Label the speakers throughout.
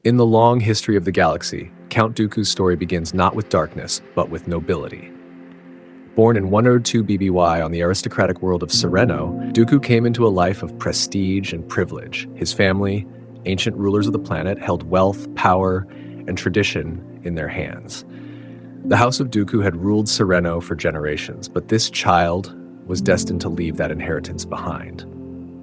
Speaker 1: In the long history of the galaxy, Count Dooku's story begins not with darkness, but with nobility. Born in 102 BBY on the aristocratic world of Sereno, Dooku came into a life of prestige and privilege. His family, ancient rulers of the planet, held wealth, power, and tradition in their hands. The House of Dooku had ruled Sereno for generations, but this child was destined to leave that inheritance behind.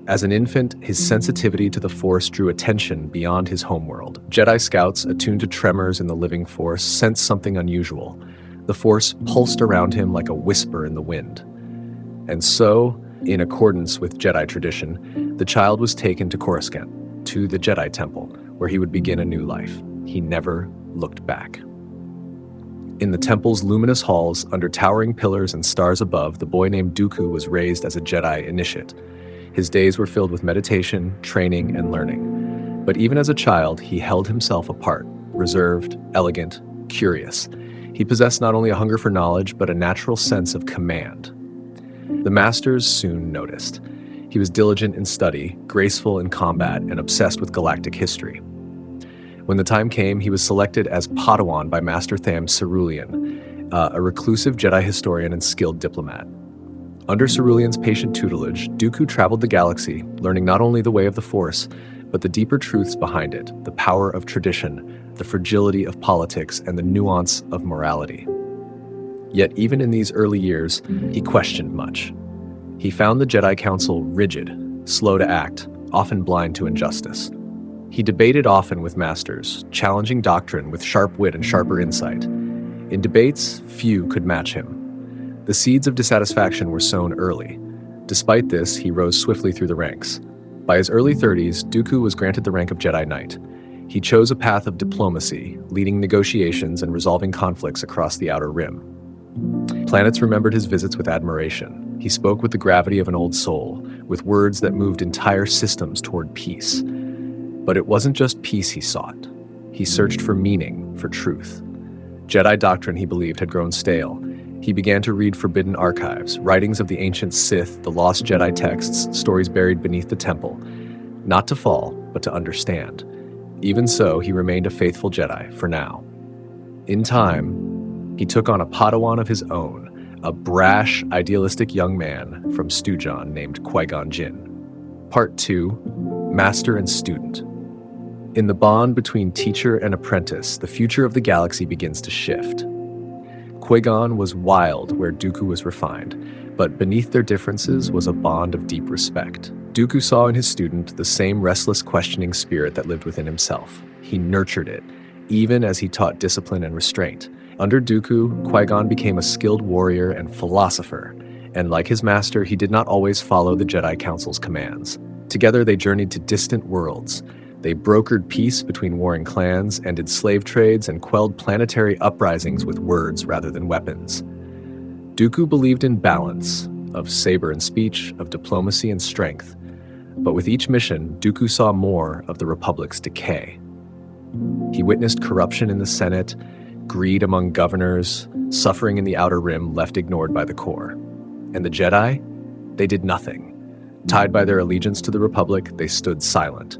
Speaker 1: As an infant, his sensitivity to the Force drew attention beyond his homeworld. Jedi scouts, attuned to tremors in the living Force, sensed something unusual. The Force pulsed around him like a whisper in the wind. And so, in accordance with Jedi tradition, the child was taken to Coruscant, to the Jedi Temple, where he would begin a new life. He never looked back. In the temple's luminous halls, under towering pillars and stars above, the boy named Dooku was raised as a Jedi initiate. His days were filled with meditation, training, and learning. But even as a child, he held himself apart, reserved, elegant, curious. He possessed not only a hunger for knowledge, but a natural sense of command. The masters soon noticed. He was diligent in study, graceful in combat, and obsessed with galactic history. When the time came, he was selected as Padawan by Master Tham Cerulean, a reclusive Jedi historian and skilled diplomat. Under Cerulean's patient tutelage, Dooku traveled the galaxy, learning not only the way of the Force, but the deeper truths behind it, the power of tradition, the fragility of politics, and the nuance of morality. Yet even in these early years, he questioned much. He found the Jedi Council rigid, slow to act, often blind to injustice. He debated often with masters, challenging doctrine with sharp wit and sharper insight. In debates, few could match him. The seeds of dissatisfaction were sown early. Despite this, he rose swiftly through the ranks. By his early 30s, Dooku was granted the rank of Jedi Knight. He chose a path of diplomacy, leading negotiations and resolving conflicts across the Outer Rim. Planets remembered his visits with admiration. He spoke with the gravity of an old soul, with words that moved entire systems toward peace. But it wasn't just peace he sought. He searched for meaning, for truth. Jedi doctrine, he believed, had grown stale. He began to read forbidden archives, writings of the ancient Sith, the lost Jedi texts, stories buried beneath the temple. Not to fall, but to understand. Even so, he remained a faithful Jedi, for now. In time, he took on a Padawan of his own, a brash, idealistic young man from Stujon named Qui-Gon Jinn. Part 2, Master and Student. In the bond between teacher and apprentice, the future of the galaxy begins to shift. Qui-Gon was wild where Dooku was refined, but beneath their differences was a bond of deep respect. Dooku saw in his student the same restless, questioning spirit that lived within himself. He nurtured it, even as he taught discipline and restraint. Under Dooku, Qui-Gon became a skilled warrior and philosopher, and like his master, he did not always follow the Jedi Council's commands. Together, they journeyed to distant worlds. They brokered peace between warring clans, ended slave trades, and quelled planetary uprisings with words rather than weapons. Dooku believed in balance, of saber and speech, of diplomacy and strength. But with each mission, Dooku saw more of the Republic's decay. He witnessed corruption in the Senate, greed among governors, suffering in the Outer Rim left ignored by the core. And the Jedi? They did nothing. Tied by their allegiance to the Republic, they stood silent.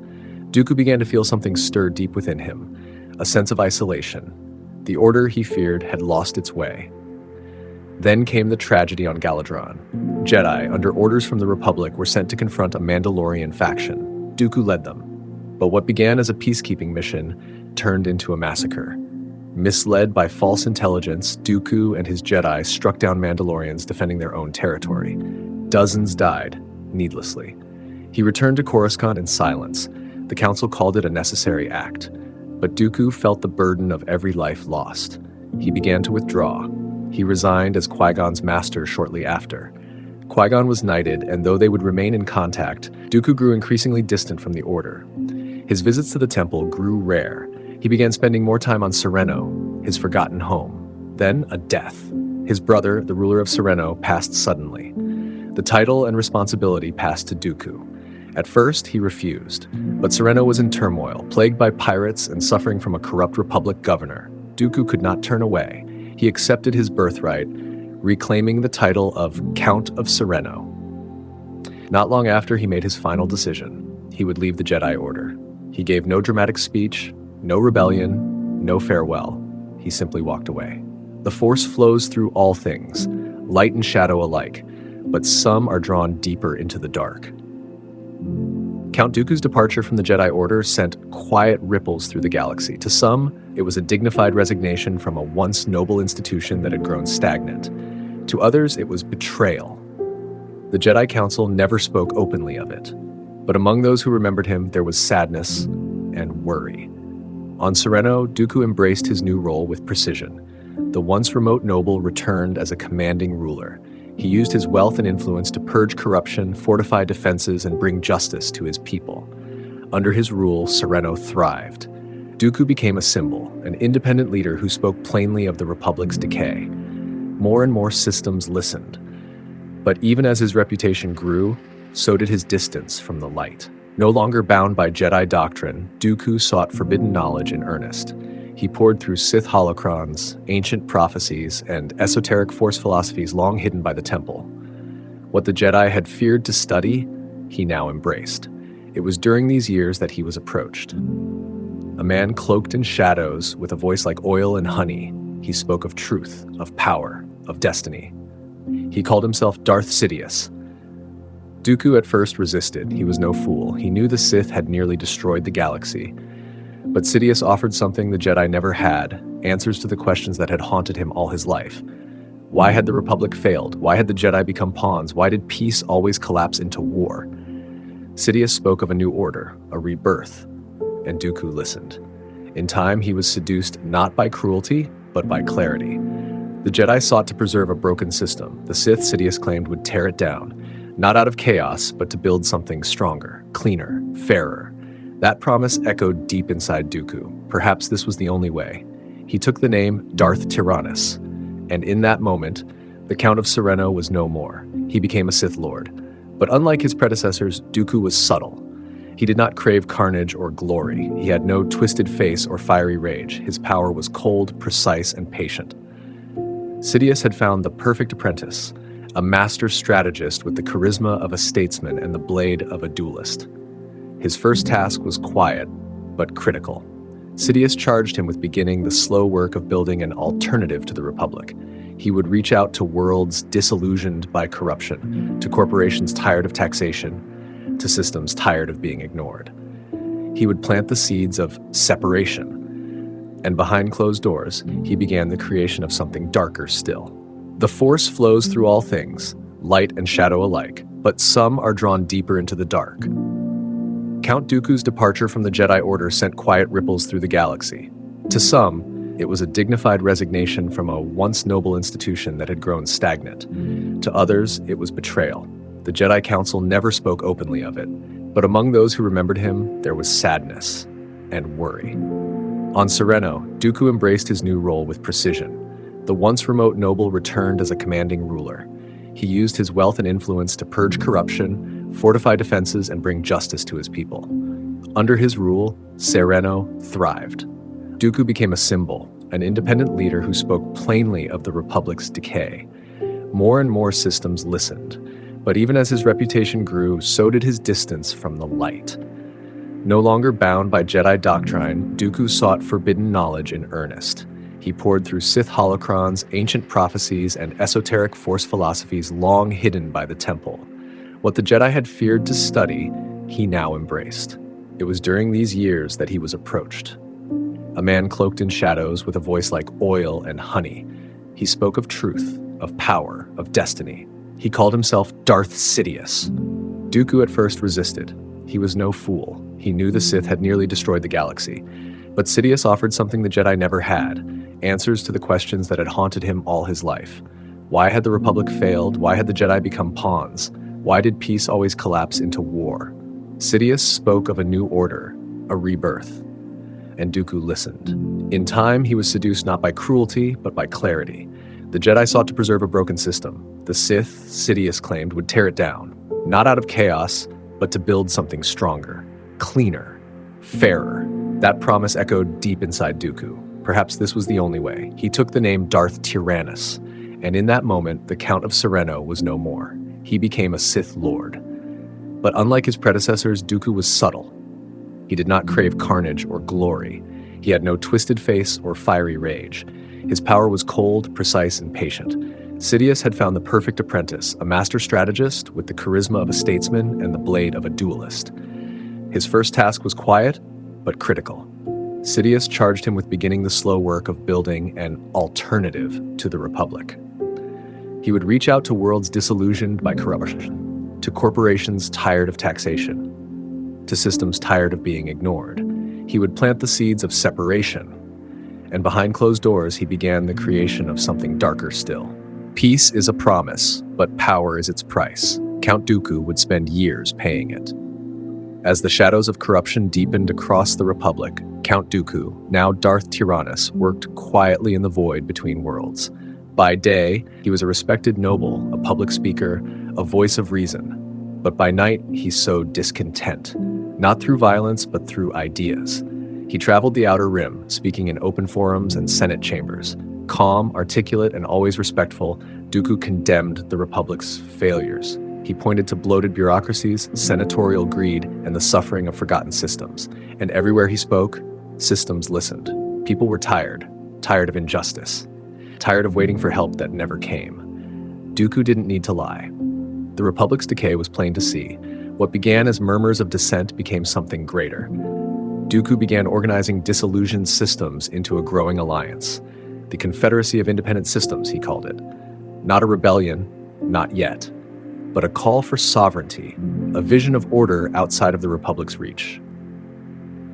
Speaker 1: Dooku began to feel something stir deep within him, a sense of isolation. The order he feared had lost its way. Then came the tragedy on Galadron. Jedi, under orders from the Republic, were sent to confront a Mandalorian faction. Dooku led them. But what began as a peacekeeping mission turned into a massacre. Misled by false intelligence, Dooku and his Jedi struck down Mandalorians defending their own territory. Dozens died, needlessly. He returned to Coruscant in silence. The Council called it a necessary act. But Dooku felt the burden of every life lost. He began to withdraw. He resigned as Qui-Gon's master shortly after. Qui-Gon was knighted, and though they would remain in contact, Dooku grew increasingly distant from the Order. His visits to the temple grew rare. He began spending more time on Sereno, his forgotten home. Then a death. His brother, the ruler of Sereno, passed suddenly. The title and responsibility passed to Dooku. At first, he refused, but Sereno was in turmoil, plagued by pirates and suffering from a corrupt Republic governor. Dooku could not turn away. He accepted his birthright, reclaiming the title of Count of Sereno. Not long after, he made his final decision. He would leave the Jedi Order. He gave no dramatic speech, No rebellion, no farewell. He simply walked away. The Force flows through all things, light and shadow alike, but some are drawn deeper into the dark. Count Dooku's departure from the Jedi Order sent quiet ripples through the galaxy. To some, it was a dignified resignation from a once noble institution that had grown stagnant. To others, it was betrayal. The Jedi Council never spoke openly of it, but among those who remembered him, there was sadness and worry. On Sereno, Dooku embraced his new role with precision. The once remote noble returned as a commanding ruler. He used his wealth and influence to purge corruption, fortify defenses, and bring justice to his people. Under his rule, Sereno thrived. Dooku became a symbol, an independent leader who spoke plainly of the Republic's decay. More and more systems listened. But even as his reputation grew, so did his distance from the light. No longer bound by Jedi doctrine, Dooku sought forbidden knowledge in earnest. He poured through Sith holocrons, ancient prophecies, and esoteric Force philosophies long hidden by the Temple. What the Jedi had feared to study, he now embraced. It was during these years that he was approached. A man cloaked in shadows, with a voice like oil and honey, he spoke of truth, of power, of destiny. He called himself Darth Sidious. Dooku at first resisted. He was no fool. He knew the Sith had nearly destroyed the galaxy. But Sidious offered something the Jedi never had, answers to the questions that had haunted him all his life. Why had the Republic failed? Why had the Jedi become pawns? Why did peace always collapse into war? Sidious spoke of a new order, a rebirth, and Dooku listened. In time, he was seduced not by cruelty, but by clarity. The Jedi sought to preserve a broken system. The Sith, Sidious claimed, would tear it down, not out of chaos, but to build something stronger, cleaner, fairer. That promise echoed deep inside Dooku. Perhaps this was the only way. He took the name Darth Tyrannus, and in that moment, the Count of Sereno was no more. He became a Sith Lord. But unlike his predecessors, Dooku was subtle. He did not crave carnage or glory. He had no twisted face or fiery rage. His power was cold, precise, and patient. Sidious had found the perfect apprentice, a master strategist with the charisma of a statesman and the blade of a duelist. His first task was quiet, but critical. Sidious charged him with beginning the slow work of building an alternative to the Republic. He would reach out to worlds disillusioned by corruption, to corporations tired of taxation, to systems tired of being ignored. He would plant the seeds of separation, and behind closed doors, he began the creation of something darker still. The Force flows through all things, light and shadow alike, but some are drawn deeper into the dark. Count Dooku's departure from the Jedi Order sent quiet ripples through the galaxy. To some, it was a dignified resignation from a once noble institution that had grown stagnant. To others, it was betrayal. The Jedi Council never spoke openly of it, but among those who remembered him, there was sadness and worry. On Sereno, Dooku embraced his new role with precision. The once remote noble returned as a commanding ruler. He used his wealth and influence to purge corruption, fortify defenses, and bring justice to his people. Under his rule, Sereno thrived. Dooku became a symbol, an independent leader who spoke plainly of the Republic's decay. More and more systems listened, but even as his reputation grew, so did his distance from the light. No longer bound by Jedi doctrine, Dooku sought forbidden knowledge in earnest. He poured through Sith holocrons, ancient prophecies, and esoteric Force philosophies long hidden by the Temple. What the Jedi had feared to study, he now embraced. It was during these years that he was approached. A man cloaked in shadows with a voice like oil and honey. He spoke of truth, of power, of destiny. He called himself Darth Sidious. Dooku at first resisted. He was no fool. He knew the Sith had nearly destroyed the galaxy. But Sidious offered something the Jedi never had, answers to the questions that had haunted him all his life. Why had the Republic failed? Why had the Jedi become pawns? Why did peace always collapse into war? Sidious spoke of a new order, a rebirth, and Dooku listened. In time, he was seduced not by cruelty, but by clarity. The Jedi sought to preserve a broken system. The Sith, Sidious claimed, would tear it down, not out of chaos, but to build something stronger, cleaner, fairer. That promise echoed deep inside Dooku. Perhaps this was the only way. He took the name Darth Tyrannus, and in that moment, the Count of Sereno was no more. He became a Sith Lord. But unlike his predecessors, Dooku was subtle. He did not crave carnage or glory. He had no twisted face or fiery rage. His power was cold, precise, and patient. Sidious had found the perfect apprentice, a master strategist with the charisma of a statesman and the blade of a duelist. His first task was quiet, but critical. Sidious charged him with beginning the slow work of building an alternative to the Republic. He would reach out to worlds disillusioned by corruption, to corporations tired of taxation, to systems tired of being ignored. He would plant the seeds of separation, and behind closed doors he began the creation of something darker still. Peace is a promise, but power is its price. Count Dooku would spend years paying it. As the shadows of corruption deepened across the Republic, Count Dooku, now Darth Tyrannus, worked quietly in the void between worlds. By day, he was a respected noble, a public speaker, a voice of reason. But by night, he sowed discontent, not through violence, but through ideas. He traveled the Outer Rim, speaking in open forums and Senate chambers. Calm, articulate, and always respectful, Dooku condemned the Republic's failures. He pointed to bloated bureaucracies, senatorial greed, and the suffering of forgotten systems. And everywhere he spoke, systems listened. People were tired of injustice, tired of waiting for help that never came. Dooku didn't need to lie. The Republic's decay was plain to see. What began as murmurs of dissent became something greater. Dooku began organizing disillusioned systems into a growing alliance. The Confederacy of Independent Systems, he called it. Not a rebellion, not yet, but a call for sovereignty, a vision of order outside of the Republic's reach.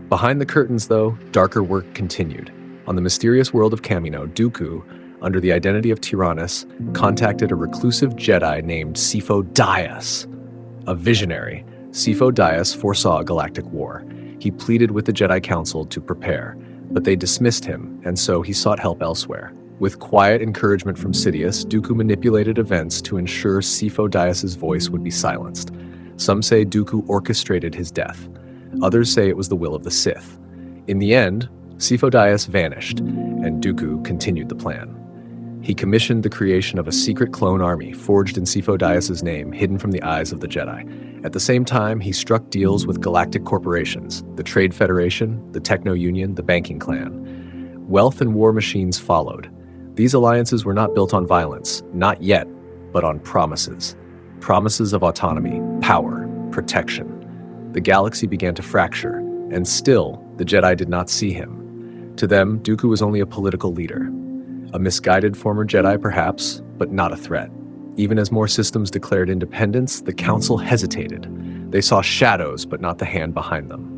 Speaker 1: Behind the curtains, though, darker work continued. On the mysterious world of Kamino, Dooku, under the identity of Tyrannus, contacted a reclusive Jedi named Sifo Dyas. A visionary, Sifo Dyas foresaw a galactic war. He pleaded with the Jedi Council to prepare, but they dismissed him, and so he sought help elsewhere. With quiet encouragement from Sidious, Dooku manipulated events to ensure Sifo Dyas' voice would be silenced. Some say Dooku orchestrated his death. Others say it was the will of the Sith. In the end, Sifo Dyas vanished, and Dooku continued the plan. He commissioned the creation of a secret clone army forged in Sifo Dyas' name, hidden from the eyes of the Jedi. At the same time, he struck deals with galactic corporations, the Trade Federation, the Techno Union, the Banking Clan. Wealth and war machines followed. These alliances were not built on violence, not yet, but on promises. Promises of autonomy, power, protection. The galaxy began to fracture, and still, the Jedi did not see him. To them, Dooku was only a political leader. A misguided former Jedi, perhaps, but not a threat. Even as more systems declared independence, the Council hesitated. They saw shadows, but not the hand behind them.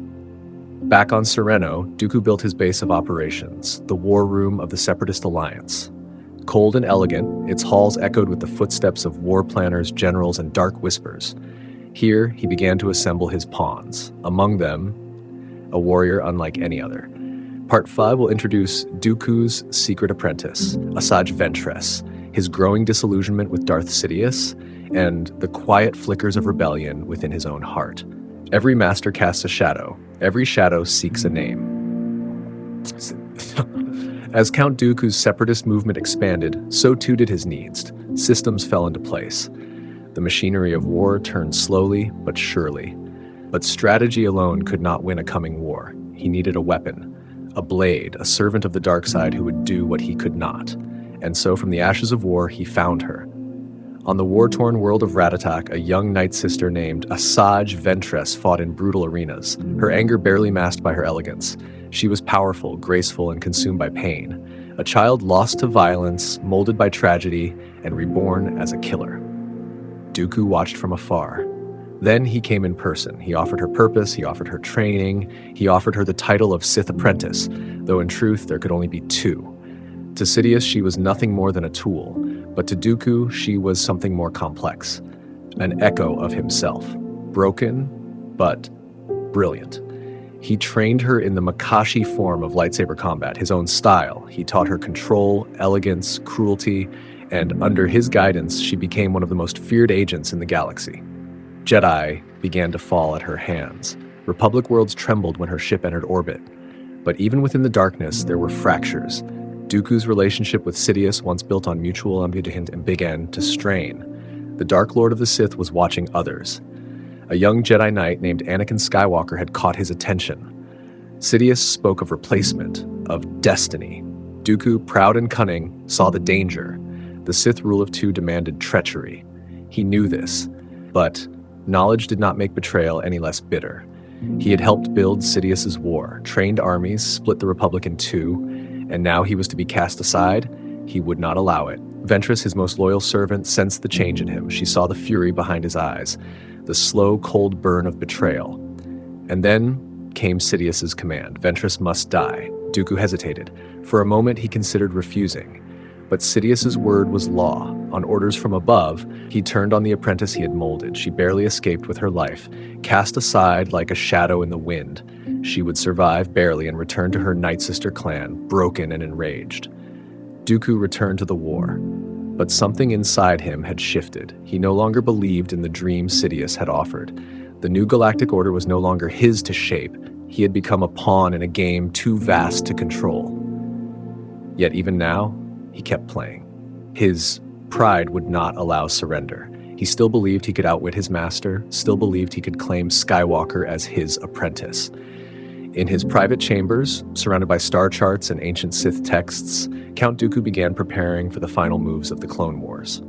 Speaker 1: Back on Sereno, Dooku built his base of operations, the war room of the Separatist Alliance. Cold and elegant, its halls echoed with the footsteps of war planners, generals, and dark whispers. Here, he began to assemble his pawns. Among them, a warrior unlike any other. Part 5 will introduce Dooku's secret apprentice, Asajj Ventress, his growing disillusionment with Darth Sidious, and the quiet flickers of rebellion within his own heart. Every master casts a shadow. Every shadow seeks a name. As Count Dooku's separatist movement expanded, so too did his needs. Systems fell into place. The machinery of war turned slowly but surely. But strategy alone could not win a coming war. He needed a weapon, a blade, a servant of the dark side who would do what he could not. And so from the ashes of war, he found her. On the war-torn world of Ratatak, a young Night Sister named Asajj Ventress fought in brutal arenas, her anger barely masked by her elegance. She was powerful, graceful, and consumed by pain. A child lost to violence, molded by tragedy, and reborn as a killer. Dooku watched from afar. Then he came in person. He offered her purpose, he offered her training, he offered her the title of Sith Apprentice, though in truth there could only be two. To Sidious, she was nothing more than a tool, but to Dooku, she was something more complex. An echo of himself. Broken, but brilliant. He trained her in the Makashi form of lightsaber combat, his own style. He taught her control, elegance, cruelty, and under his guidance, she became one of the most feared agents in the galaxy. Jedi began to fall at her hands. Republic worlds trembled when her ship entered orbit. But even within the darkness, there were fractures. Dooku's relationship with Sidious, once built on mutual ambience, began to strain. The Dark Lord of the Sith was watching others. A young Jedi Knight named Anakin Skywalker had caught his attention. Sidious spoke of replacement, of destiny. Dooku, proud and cunning, saw the danger. The Sith rule of two demanded treachery. He knew this, but knowledge did not make betrayal any less bitter. He had helped build Sidious's war, trained armies, split the Republic in two, and now he was to be cast aside. He would not allow it. Ventress, his most loyal servant, sensed the change in him. She saw the fury behind his eyes, the slow, cold burn of betrayal. And then came Sidious's command. Ventress must die. Dooku hesitated. For a moment, he considered refusing. But Sidious's word was law. On orders from above, he turned on the apprentice he had molded. She barely escaped with her life, cast aside like a shadow in the wind. She would survive barely and return to her Night Sister clan, broken and enraged. Dooku returned to the war, but something inside him had shifted. He no longer believed in the dream Sidious had offered. The new galactic order was no longer his to shape. He had become a pawn in a game too vast to control. Yet even now, he kept playing. His pride would not allow surrender. He still believed he could outwit his master, still believed he could claim Skywalker as his apprentice. In his private chambers, surrounded by star charts and ancient Sith texts, Count Dooku began preparing for the final moves of the Clone Wars.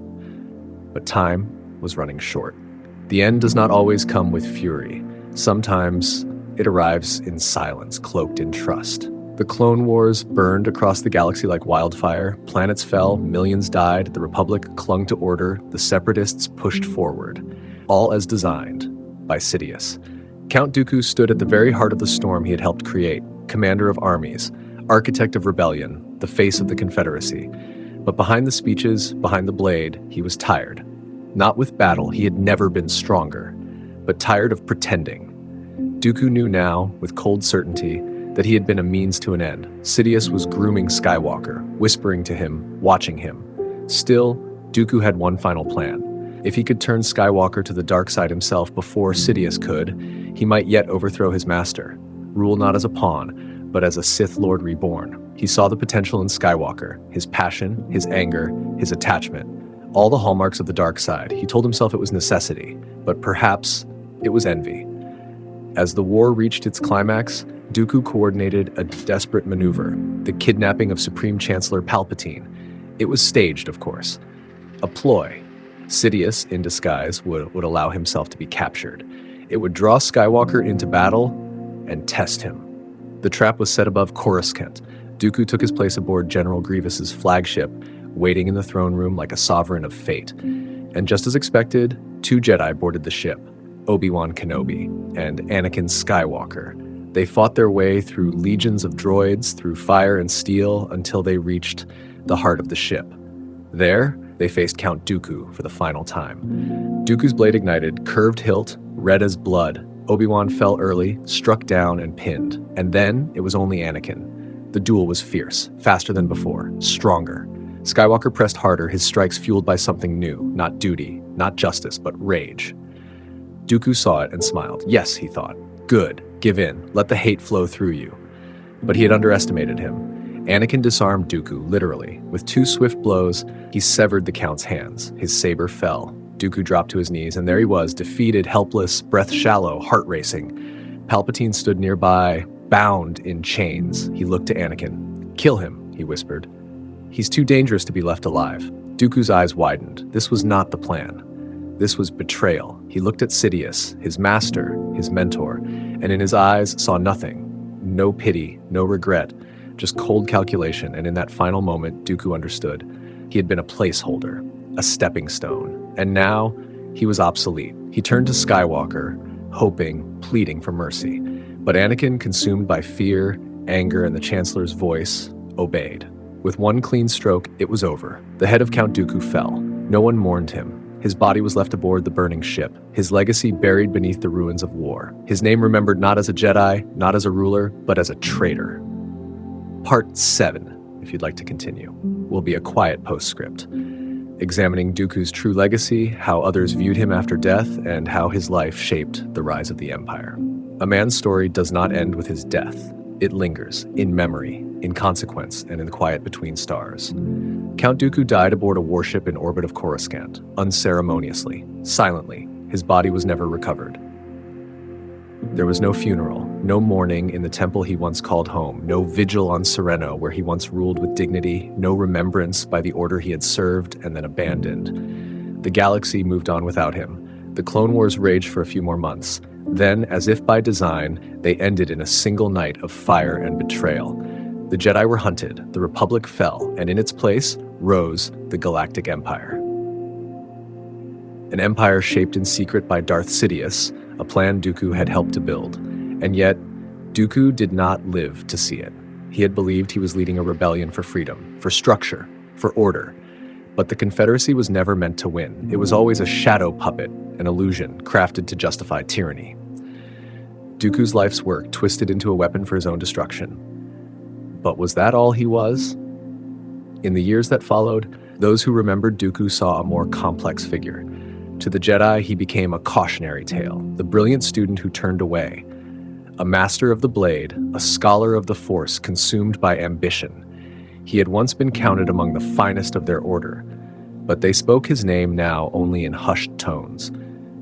Speaker 1: But time was running short. The end does not always come with fury. Sometimes it arrives in silence, cloaked in trust. The Clone Wars burned across the galaxy like wildfire. Planets fell, millions died, the Republic clung to order, the Separatists pushed forward. All as designed by Sidious. Count Dooku stood at the very heart of the storm he had helped create, commander of armies, architect of rebellion, the face of the Confederacy. But behind the speeches, behind the blade, he was tired. Not with battle, he had never been stronger, but tired of pretending. Dooku knew now, with cold certainty, that he had been a means to an end. Sidious was grooming Skywalker, whispering to him, watching him. Still, Dooku had one final plan. If he could turn Skywalker to the dark side himself before Sidious could, he might yet overthrow his master, rule not as a pawn, but as a Sith Lord reborn. He saw the potential in Skywalker, his passion, his anger, his attachment, all the hallmarks of the dark side. He told himself it was necessity, but perhaps it was envy. As the war reached its climax, Dooku coordinated a desperate maneuver, the kidnapping of Supreme Chancellor Palpatine. It was staged, of course. A ploy. Sidious, in disguise, would allow himself to be captured. It would draw Skywalker into battle and test him. The trap was set above Coruscant. Dooku took his place aboard General Grievous's flagship, waiting in the throne room like a sovereign of fate. And just as expected, two Jedi boarded the ship, Obi-Wan Kenobi and Anakin Skywalker. They fought their way through legions of droids, through fire and steel, until they reached the heart of the ship. There, they faced Count Dooku for the final time. Dooku's blade ignited, curved hilt, red as blood. Obi-Wan fell early, struck down and pinned. And then it was only Anakin. The duel was fierce, faster than before, stronger. Skywalker pressed harder, his strikes fueled by something new, not duty, not justice, but rage. Dooku saw it and smiled. Yes, he thought. Good. Give in. Let the hate flow through you. But he had underestimated him. Anakin disarmed Dooku, literally. With two swift blows, he severed the Count's hands. His saber fell. Dooku dropped to his knees, and there he was, defeated, helpless, breath shallow, heart racing. Palpatine stood nearby, bound in chains. He looked to Anakin. Kill him, he whispered. He's too dangerous to be left alive. Dooku's eyes widened. This was not the plan. This was betrayal. He looked at Sidious, his master, his mentor, and in his eyes saw nothing. No pity, no regret, just cold calculation, and in that final moment, Dooku understood. He had been a placeholder, a stepping stone, and now he was obsolete. He turned to Skywalker, hoping, pleading for mercy. But Anakin, consumed by fear, anger, and the Chancellor's voice, obeyed. With one clean stroke, it was over. The head of Count Dooku fell. No one mourned him. His body was left aboard the burning ship, his legacy buried beneath the ruins of war. His name remembered not as a Jedi, not as a ruler, but as a traitor. Part 7, if you'd like to continue, will be a quiet postscript, examining Dooku's true legacy, how others viewed him after death, and how his life shaped the rise of the Empire. A man's story does not end with his death. It lingers, in memory, in consequence, and in the quiet between stars. Count Dooku died aboard a warship in orbit of Coruscant, unceremoniously, silently. His body was never recovered. There was no funeral, no mourning in the temple he once called home, no vigil on Sereno where he once ruled with dignity, no remembrance by the order he had served and then abandoned. The galaxy moved on without him. The Clone Wars raged for a few more months. Then, as if by design, they ended in a single night of fire and betrayal. The Jedi were hunted, the Republic fell, and in its place rose the Galactic Empire. An empire shaped in secret by Darth Sidious, a plan Dooku had helped to build. And yet, Dooku did not live to see it. He had believed he was leading a rebellion for freedom, for structure, for order. But the Confederacy was never meant to win. It was always a shadow puppet, an illusion crafted to justify tyranny. Dooku's life's work twisted into a weapon for his own destruction. But was that all he was? In the years that followed, those who remembered Dooku saw a more complex figure. To the Jedi, he became a cautionary tale, the brilliant student who turned away. A master of the blade, a scholar of the Force consumed by ambition. He had once been counted among the finest of their order, but they spoke his name now only in hushed tones.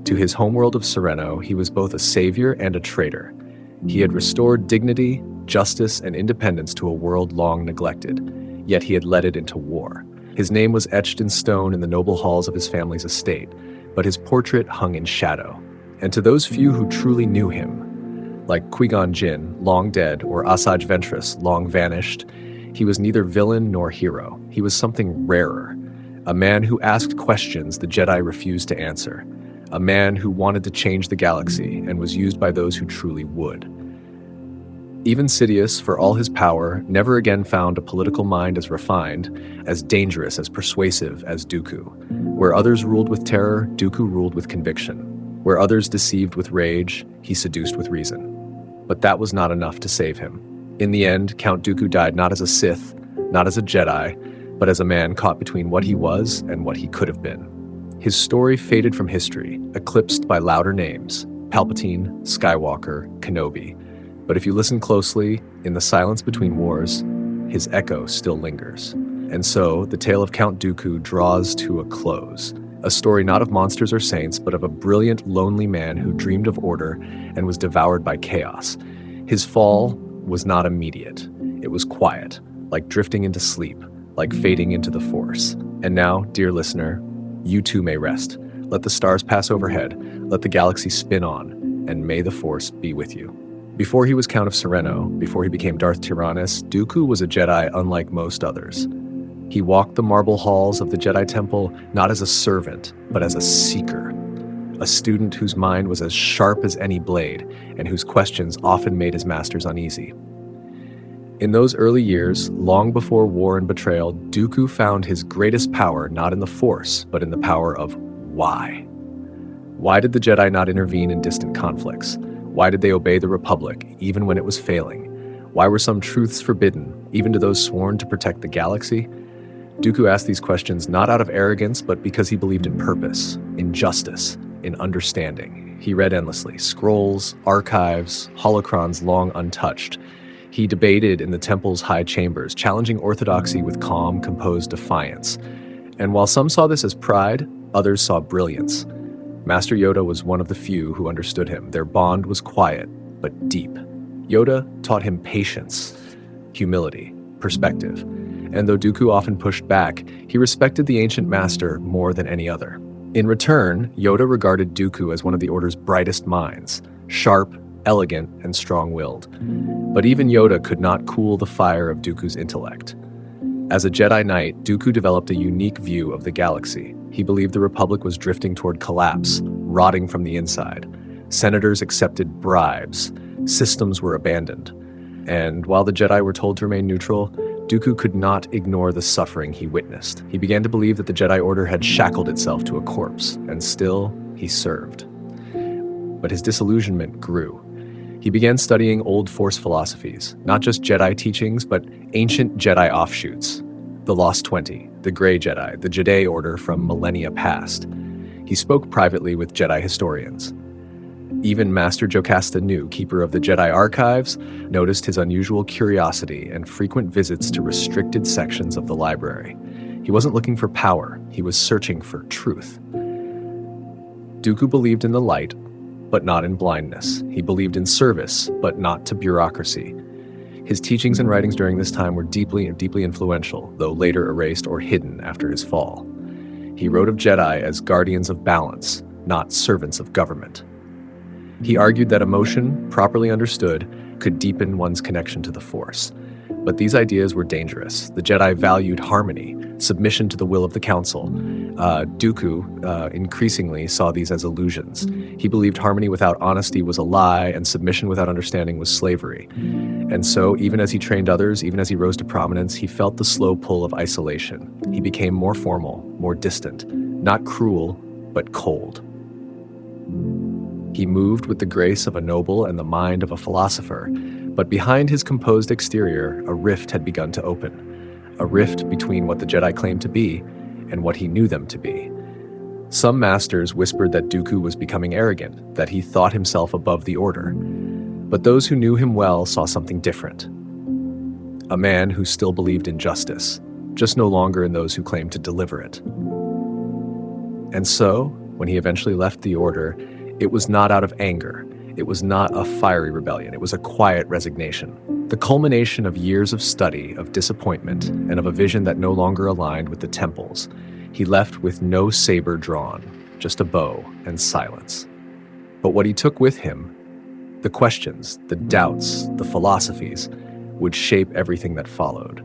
Speaker 1: To his homeworld of Sereno, he was both a savior and a traitor. He had restored dignity, justice, and independence to a world long neglected, yet he had led it into war. His name was etched in stone in the noble halls of his family's estate, but his portrait hung in shadow. And to those few who truly knew him, like Qui-Gon Jinn, long dead, or Asajj Ventress, long vanished, he was neither villain nor hero. He was something rarer, a man who asked questions the Jedi refused to answer, a man who wanted to change the galaxy and was used by those who truly would. Even Sidious, for all his power, never again found a political mind as refined, as dangerous, as persuasive as Dooku. Where others ruled with terror, Dooku ruled with conviction. Where others deceived with rage, he seduced with reason. But that was not enough to save him. In the end, Count Dooku died not as a Sith, not as a Jedi, but as a man caught between what he was and what he could have been. His story faded from history, eclipsed by louder names: Palpatine, Skywalker, Kenobi. But if you listen closely, in the silence between wars, his echo still lingers. And so, the tale of Count Dooku draws to a close. A story not of monsters or saints, but of a brilliant, lonely man who dreamed of order and was devoured by chaos. His fall was not immediate. It was quiet, like drifting into sleep, like fading into the Force. And now, dear listener, you too may rest. Let the stars pass overhead, let the galaxy spin on, and may the Force be with you. Before he was Count of Sereno, before he became Darth Tyrannus, Dooku was a Jedi unlike most others. He walked the marble halls of the Jedi Temple not as a servant, but as a seeker. A student whose mind was as sharp as any blade, and whose questions often made his masters uneasy. In those early years, long before war and betrayal, Dooku found his greatest power not in the Force, but in the power of why. Why did the Jedi not intervene in distant conflicts? Why did they obey the Republic, even when it was failing? Why were some truths forbidden, even to those sworn to protect the galaxy? Dooku asked these questions not out of arrogance, but because he believed in purpose, in justice, in understanding. He read endlessly, scrolls, archives, holocrons long untouched. He debated in the temple's high chambers, challenging orthodoxy with calm, composed defiance. And while some saw this as pride, others saw brilliance. Master Yoda was one of the few who understood him. Their bond was quiet, but deep. Yoda taught him patience, humility, perspective. And though Dooku often pushed back, he respected the ancient master more than any other. In return, Yoda regarded Dooku as one of the Order's brightest minds, sharp, elegant, and strong-willed. But even Yoda could not cool the fire of Dooku's intellect. As a Jedi Knight, Dooku developed a unique view of the galaxy. He believed the Republic was drifting toward collapse, rotting from the inside. Senators accepted bribes. Systems were abandoned. And while the Jedi were told to remain neutral, Dooku could not ignore the suffering he witnessed. He began to believe that the Jedi Order had shackled itself to a corpse, and still he served. But his disillusionment grew. He began studying old Force philosophies, not just Jedi teachings, but ancient Jedi offshoots. The Lost 20, the Grey Jedi, the Jedi Order from millennia past. He spoke privately with Jedi historians. Even Master Jocasta Nu, keeper of the Jedi archives, noticed his unusual curiosity and frequent visits to restricted sections of the library. He wasn't looking for power, he was searching for truth. Dooku believed in the light, but not in blindness. He believed in service, but not to bureaucracy. His teachings and writings during this time were deeply influential, though later erased or hidden after his fall. He wrote of Jedi as guardians of balance, not servants of government. He argued that emotion, properly understood, could deepen one's connection to the Force. But these ideas were dangerous. The Jedi valued harmony, submission to the will of the Council. Dooku increasingly saw these as illusions. He believed harmony without honesty was a lie, and submission without understanding was slavery. And so, even as he trained others, even as he rose to prominence, he felt the slow pull of isolation. He became more formal, more distant, not cruel, but cold. He moved with the grace of a noble and the mind of a philosopher, but behind his composed exterior, a rift had begun to open. A rift between what the Jedi claimed to be and what he knew them to be. Some masters whispered that Dooku was becoming arrogant, that he thought himself above the Order. But those who knew him well saw something different. A man who still believed in justice, just no longer in those who claimed to deliver it. And so, when he eventually left the Order, it was not out of anger. It was not a fiery rebellion. It was a quiet resignation. The culmination of years of study, of disappointment, and of a vision that no longer aligned with the temples. He left with no saber drawn, just a bow and silence. But what he took with him, the questions, the doubts, the philosophies, would shape everything that followed.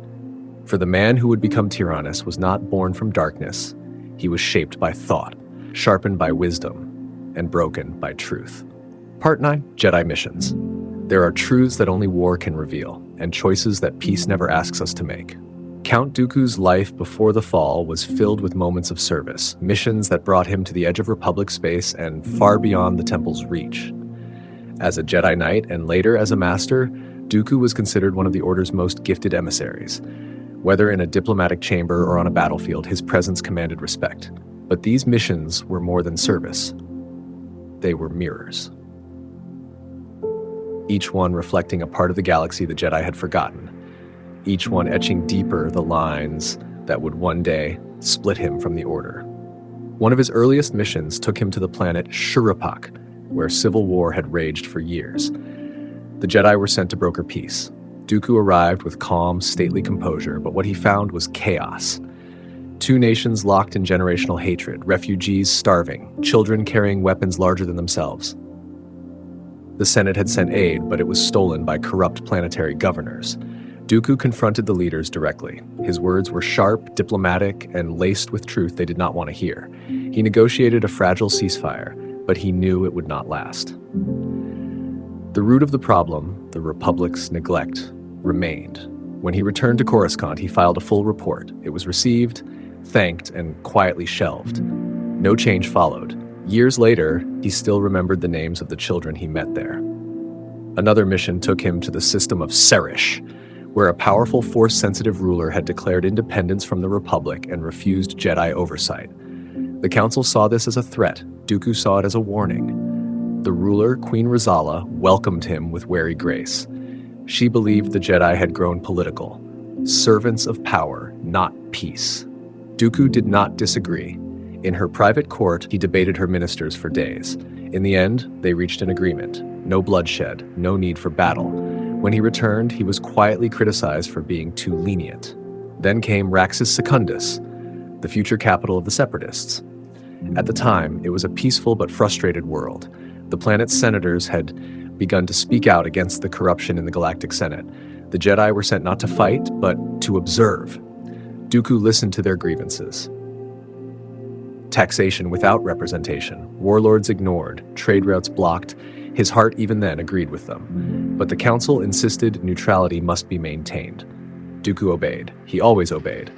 Speaker 1: For the man who would become Tyrannus was not born from darkness. He was shaped by thought, sharpened by wisdom, and broken by truth. Part 9, Jedi Missions. There are truths that only war can reveal, and choices that peace never asks us to make. Count Dooku's life before the fall was filled with moments of service, missions that brought him to the edge of Republic space and far beyond the Temple's reach. As a Jedi Knight and later as a Master, Dooku was considered one of the Order's most gifted emissaries. Whether in a diplomatic chamber or on a battlefield, his presence commanded respect. But these missions were more than service. They were mirrors. Each one reflecting a part of the galaxy the Jedi had forgotten. Each one etching deeper the lines that would one day split him from the Order. One of his earliest missions took him to the planet Shurapak, where civil war had raged for years. The Jedi were sent to broker peace. Dooku arrived with calm, stately composure, but what he found was chaos. Two nations locked in generational hatred, refugees starving, children carrying weapons larger than themselves. The Senate had sent aid, but it was stolen by corrupt planetary governors. Dooku confronted the leaders directly. His words were sharp, diplomatic, and laced with truth they did not want to hear. He negotiated a fragile ceasefire, but he knew it would not last. The root of the problem, the Republic's neglect, remained. When he returned to Coruscant, he filed a full report. It was received, thanked, and quietly shelved. No change followed. Years later, he still remembered the names of the children he met there. Another mission took him to the system of Serish, where a powerful Force-sensitive ruler had declared independence from the Republic and refused Jedi oversight. The Council saw this as a threat. Dooku saw it as a warning. The ruler, Queen Rosala, welcomed him with wary grace. She believed the Jedi had grown political, servants of power, not peace. Dooku did not disagree. In her private court, he debated her ministers for days. In the end, they reached an agreement. No bloodshed, no need for battle. When he returned, he was quietly criticized for being too lenient. Then came Raxus Secundus, the future capital of the Separatists. At the time, it was a peaceful but frustrated world. The planet's senators had begun to speak out against the corruption in the Galactic Senate. The Jedi were sent not to fight, but to observe. Dooku listened to their grievances. Taxation without representation, warlords ignored, trade routes blocked. His heart even then agreed with them. But the Council insisted neutrality must be maintained. Dooku obeyed. He always obeyed,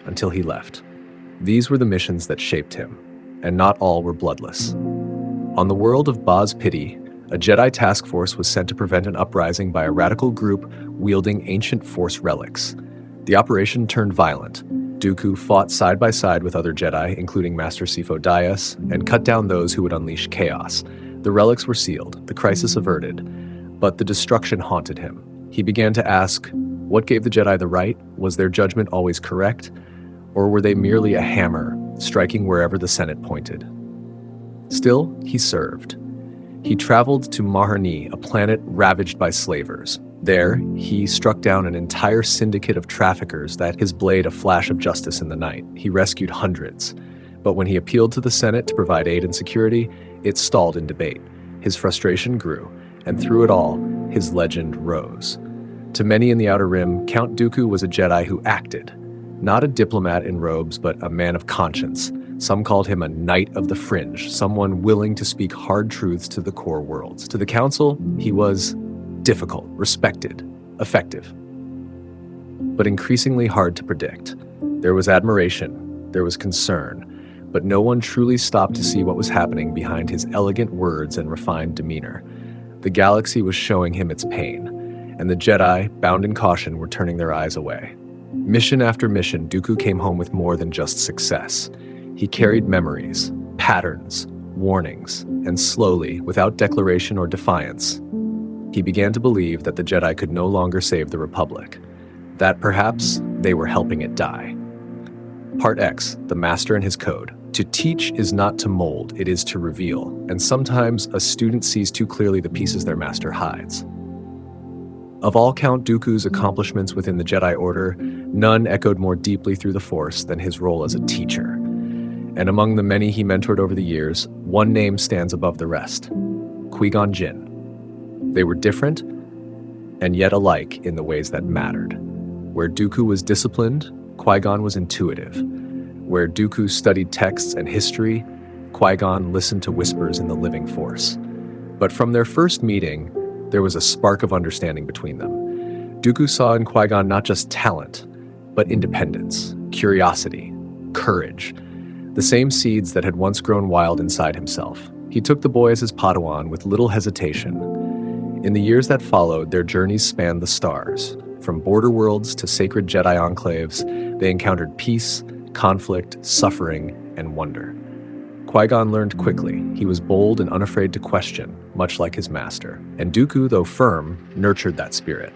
Speaker 1: until he left. These were the missions that shaped him, and not all were bloodless. On the world of Baz Pity, a Jedi task force was sent to prevent an uprising by a radical group wielding ancient Force relics. The operation turned violent. Dooku fought side by side with other Jedi, including Master Sifo Dyas, and cut down those who would unleash chaos. The relics were sealed, the crisis averted, but the destruction haunted him. He began to ask, what gave the Jedi the right? Was their judgment always correct? Or were they merely a hammer, striking wherever the Senate pointed? Still, he served. He traveled to Maharni, a planet ravaged by slavers. There, he struck down an entire syndicate of traffickers that his blade a flash of justice in the night. He rescued hundreds. But when he appealed to the Senate to provide aid and security, it stalled in debate. His frustration grew, and through it all, his legend rose. To many in the Outer Rim, Count Dooku was a Jedi who acted. Not a diplomat in robes, but a man of conscience. Some called him a knight of the fringe, someone willing to speak hard truths to the core worlds. To the Council, he was difficult, respected, effective, but increasingly hard to predict. There was admiration, there was concern, but no one truly stopped to see what was happening behind his elegant words and refined demeanor. The galaxy was showing him its pain, and the Jedi, bound in caution, were turning their eyes away. Mission after mission, Dooku came home with more than just success. He carried memories, patterns, warnings, and slowly, without declaration or defiance, he began to believe that the Jedi could no longer save the Republic, that perhaps they were helping it die. Part X, the Master and his Code. To teach is not to mold, it is to reveal, and sometimes a student sees too clearly the pieces their master hides. Of all Count Dooku's accomplishments within the Jedi Order, none echoed more deeply through the Force than his role as a teacher. And among the many he mentored over the years, one name stands above the rest: Qui-Gon Jinn. They were different, and yet alike in the ways that mattered. Where Dooku was disciplined, Qui-Gon was intuitive. Where Dooku studied texts and history, Qui-Gon listened to whispers in the living Force. But from their first meeting, there was a spark of understanding between them. Dooku saw in Qui-Gon not just talent, but independence, curiosity, courage, the same seeds that had once grown wild inside himself. He took the boy as his Padawan with little hesitation. In the years that followed, their journeys spanned the stars. From border worlds to sacred Jedi enclaves, they encountered peace, conflict, suffering, and wonder. Qui-Gon learned quickly. He was bold and unafraid to question, much like his master. And Dooku, though firm, nurtured that spirit.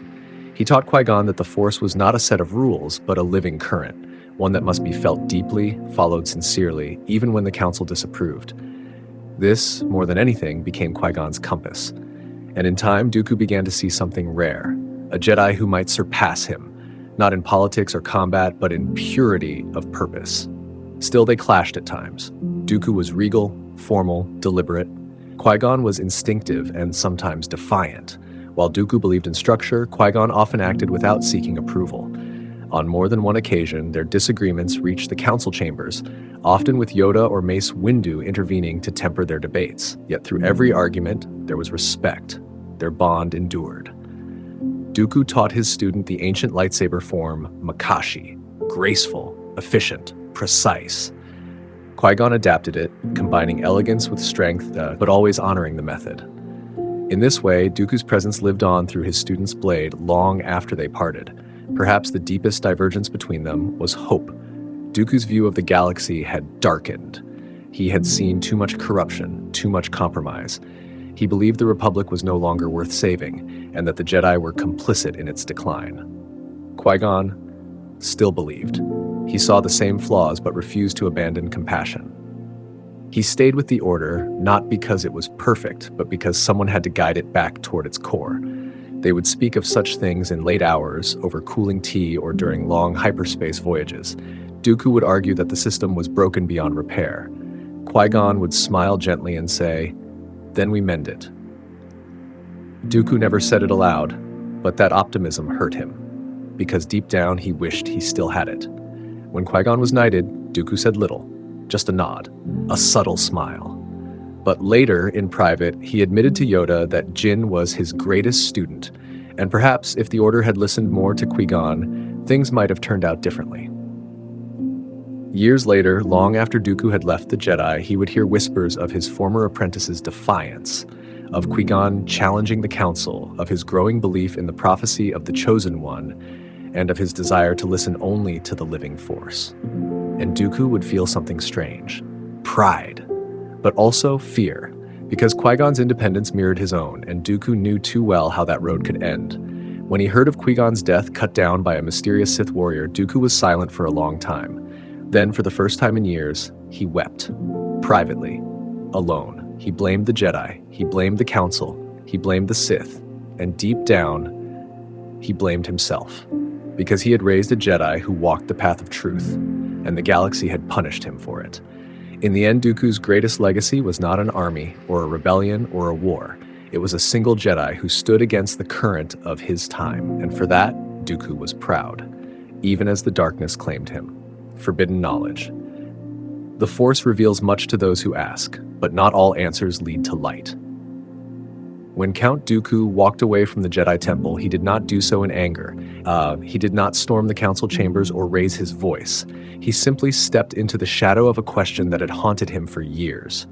Speaker 1: He taught Qui-Gon that the Force was not a set of rules, but a living current, one that must be felt deeply, followed sincerely, even when the Council disapproved. This, more than anything, became Qui-Gon's compass. And in time, Dooku began to see something rare, a Jedi who might surpass him, not in politics or combat, but in purity of purpose. Still, they clashed at times. Dooku was regal, formal, deliberate. Qui-Gon was instinctive and sometimes defiant. While Dooku believed in structure, Qui-Gon often acted without seeking approval. On more than one occasion, their disagreements reached the council chambers, often with Yoda or Mace Windu intervening to temper their debates. Yet through every argument, there was respect. Their bond endured. Dooku taught his student the ancient lightsaber form, Makashi, graceful, efficient, precise. Qui-Gon adapted it, combining elegance with strength, but always honoring the method. In this way, Dooku's presence lived on through his student's blade long after they parted. Perhaps the deepest divergence between them was hope. Dooku's view of the galaxy had darkened. He had seen too much corruption, too much compromise. He believed the Republic was no longer worth saving, and that the Jedi were complicit in its decline. Qui-Gon still believed. He saw the same flaws but refused to abandon compassion. He stayed with the Order, not because it was perfect, but because someone had to guide it back toward its core. They would speak of such things in late hours, over cooling tea, or during long hyperspace voyages. Dooku would argue that the system was broken beyond repair. Qui-Gon would smile gently and say, "Then we mend it." Dooku never said it aloud, but that optimism hurt him, because deep down he wished he still had it. When Qui-Gon was knighted, Dooku said little, just a nod, a subtle smile. But later, in private, he admitted to Yoda that Jinn was his greatest student, and perhaps if the Order had listened more to Qui-Gon, things might have turned out differently. Years later, long after Dooku had left the Jedi, he would hear whispers of his former apprentice's defiance, of Qui-Gon challenging the Council, of his growing belief in the prophecy of the Chosen One, and of his desire to listen only to the living Force. And Dooku would feel something strange, pride, but also fear, because Qui-Gon's independence mirrored his own, and Dooku knew too well how that road could end. When he heard of Qui-Gon's death cut down by a mysterious Sith warrior, Dooku was silent for a long time. Then, for the first time in years, he wept. Privately. Alone. He blamed the Jedi, he blamed the Council, he blamed the Sith, and deep down, he blamed himself, because he had raised a Jedi who walked the path of truth, and the galaxy had punished him for it. In the end, Dooku's greatest legacy was not an army, or a rebellion, or a war. It was a single Jedi who stood against the current of his time, and for that, Dooku was proud, even as the darkness claimed him. Forbidden knowledge. The Force reveals much to those who ask, but not all answers lead to light. When Count Dooku walked away from the Jedi Temple, he did not do so in anger. He did not storm the council chambers or raise his voice. He simply stepped into the shadow of a question that had haunted him for years.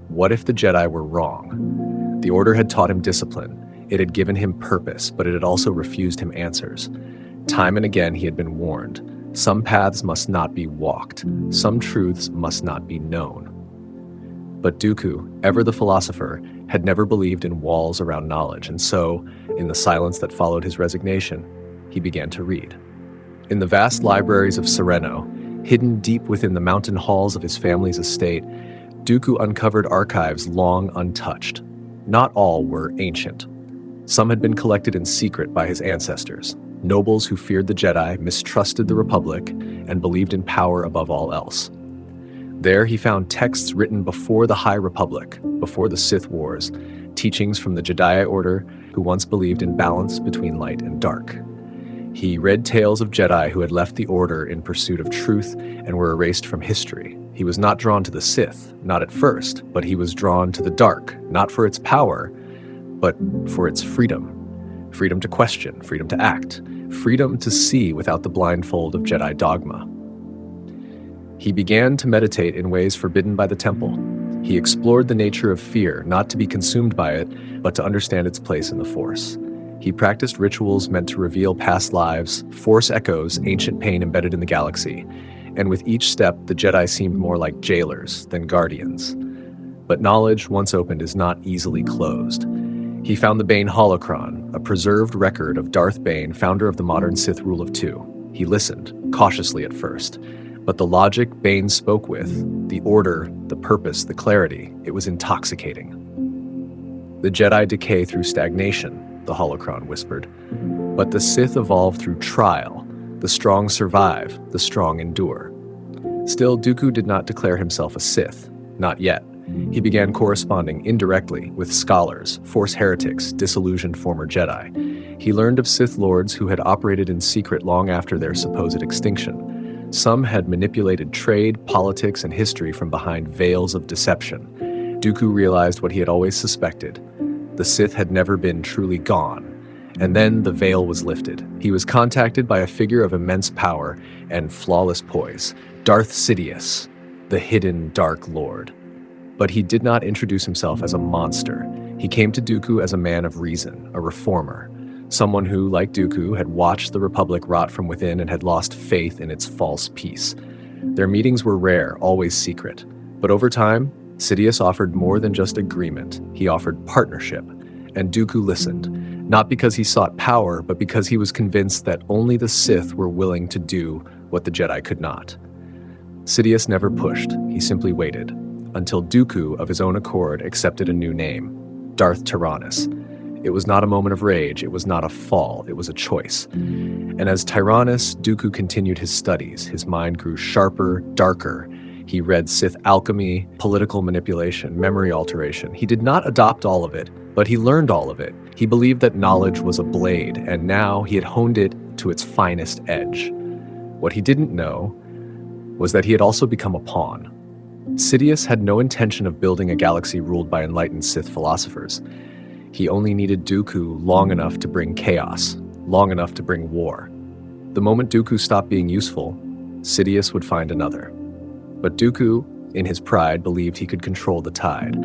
Speaker 1: What if the Jedi were wrong? The Order had taught him discipline. It had given him purpose, but it had also refused him answers. Time and again he had been warned. Some paths must not be walked. Some truths must not be known. But Dooku, ever the philosopher, had never believed in walls around knowledge, and so, in the silence that followed his resignation, he began to read. In the vast libraries of Sereno, hidden deep within the mountain halls of his family's estate, Dooku uncovered archives long untouched. Not all were ancient. Some had been collected in secret by his ancestors, nobles who feared the Jedi, mistrusted the Republic, and believed in power above all else. There he found texts written before the High Republic, before the Sith Wars, teachings from the Jedi Order who once believed in balance between light and dark. He read tales of Jedi who had left the Order in pursuit of truth and were erased from history. He was not drawn to the Sith, not at first, but he was drawn to the dark, not for its power, but for its freedom. Freedom to question, freedom to act, freedom to see without the blindfold of Jedi dogma. He began to meditate in ways forbidden by the Temple. He explored the nature of fear, not to be consumed by it, but to understand its place in the Force. He practiced rituals meant to reveal past lives, Force echoes ancient pain embedded in the galaxy, and with each step, the Jedi seemed more like jailers than guardians. But knowledge, once opened, is not easily closed. He found the Bane holocron, a preserved record of Darth Bane, founder of the modern Sith rule of two. He listened, cautiously at first. But the logic Bane spoke with, the order, the purpose, the clarity, it was intoxicating. The Jedi decay through stagnation, the holocron whispered. But the Sith evolve through trial. The strong survive, the strong endure. Still, Dooku did not declare himself a Sith, not yet. He began corresponding indirectly with scholars, Force heretics, disillusioned former Jedi. He learned of Sith lords who had operated in secret long after their supposed extinction. Some had manipulated trade, politics, and history from behind veils of deception. Dooku realized what he had always suspected. The Sith had never been truly gone. And then the veil was lifted. He was contacted by a figure of immense power and flawless poise, Darth Sidious, the hidden Dark Lord. But he did not introduce himself as a monster. He came to Dooku as a man of reason, a reformer. Someone who, like Dooku, had watched the Republic rot from within and had lost faith in its false peace. Their meetings were rare, always secret. But over time, Sidious offered more than just agreement. He offered partnership. And Dooku listened, not because he sought power, but because he was convinced that only the Sith were willing to do what the Jedi could not. Sidious never pushed, he simply waited, until Dooku, of his own accord, accepted a new name, Darth Tyrannus. It was not a moment of rage, it was not a fall, it was a choice. And as Tyrannus, Dooku continued his studies. His mind grew sharper, darker. He read Sith alchemy, political manipulation, memory alteration. He did not adopt all of it, but he learned all of it. He believed that knowledge was a blade, and now he had honed it to its finest edge. What he didn't know was that he had also become a pawn. Sidious had no intention of building a galaxy ruled by enlightened Sith philosophers. He only needed Dooku long enough to bring chaos, long enough to bring war. The moment Dooku stopped being useful, Sidious would find another. But Dooku, in his pride, believed he could control the tide,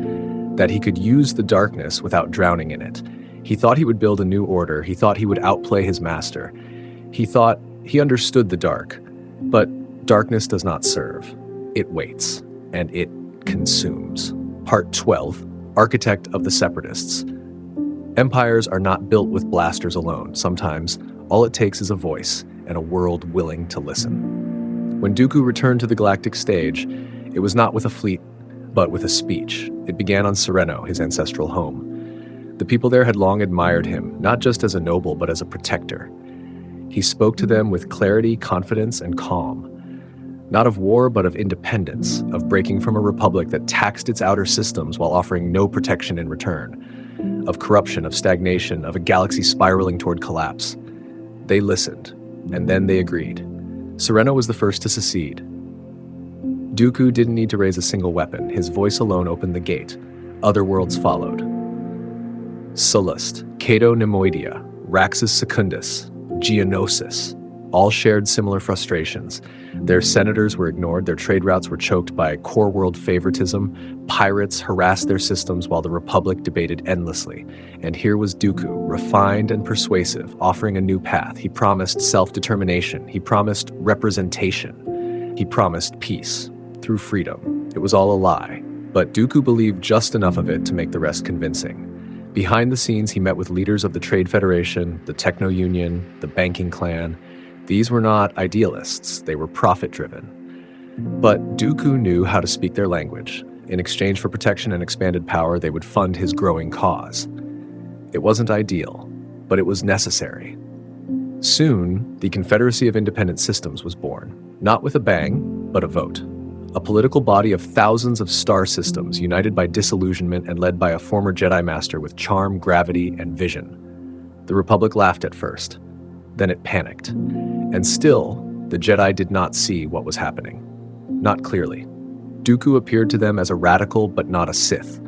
Speaker 1: that he could use the darkness without drowning in it. He thought he would build a new order. He thought he would outplay his master. He thought he understood the dark. But darkness does not serve. It waits, and it consumes. Part 12, Architect of the Separatists. Empires are not built with blasters alone. Sometimes, all it takes is a voice and a world willing to listen. When Dooku returned to the galactic stage, it was not with a fleet, but with a speech. It began on Sereno, his ancestral home. The people there had long admired him, not just as a noble, but as a protector. He spoke to them with clarity, confidence, and calm. Not of war, but of independence, of breaking from a republic that taxed its outer systems while offering no protection in return, of corruption, of stagnation, of a galaxy spiraling toward collapse. They listened, and then they agreed. Sereno was the first to secede. Dooku didn't need to raise a single weapon. His voice alone opened the gate. Other worlds followed. Sullust, Cato Nemoidia, Raxus Secundus, Geonosis, all shared similar frustrations. Their senators were ignored, their trade routes were choked by core world favoritism, pirates harassed their systems while the Republic debated endlessly. And here was Dooku, refined and persuasive, offering a new path. He promised self-determination, he promised representation, he promised peace through freedom. It was all a lie, but Dooku believed just enough of it to make the rest convincing. Behind the scenes, he met with leaders of the Trade Federation, the Techno Union, the banking clan. These were not idealists, they were profit-driven. But Dooku knew how to speak their language. In exchange for protection and expanded power, they would fund his growing cause. It wasn't ideal, but it was necessary. Soon, the Confederacy of Independent Systems was born, not with a bang, but a vote. A political body of thousands of star systems united by disillusionment and led by a former Jedi Master with charm, gravity, and vision. The Republic laughed at first. Then it panicked. And still, the Jedi did not see what was happening. Not clearly. Dooku appeared to them as a radical but not a Sith.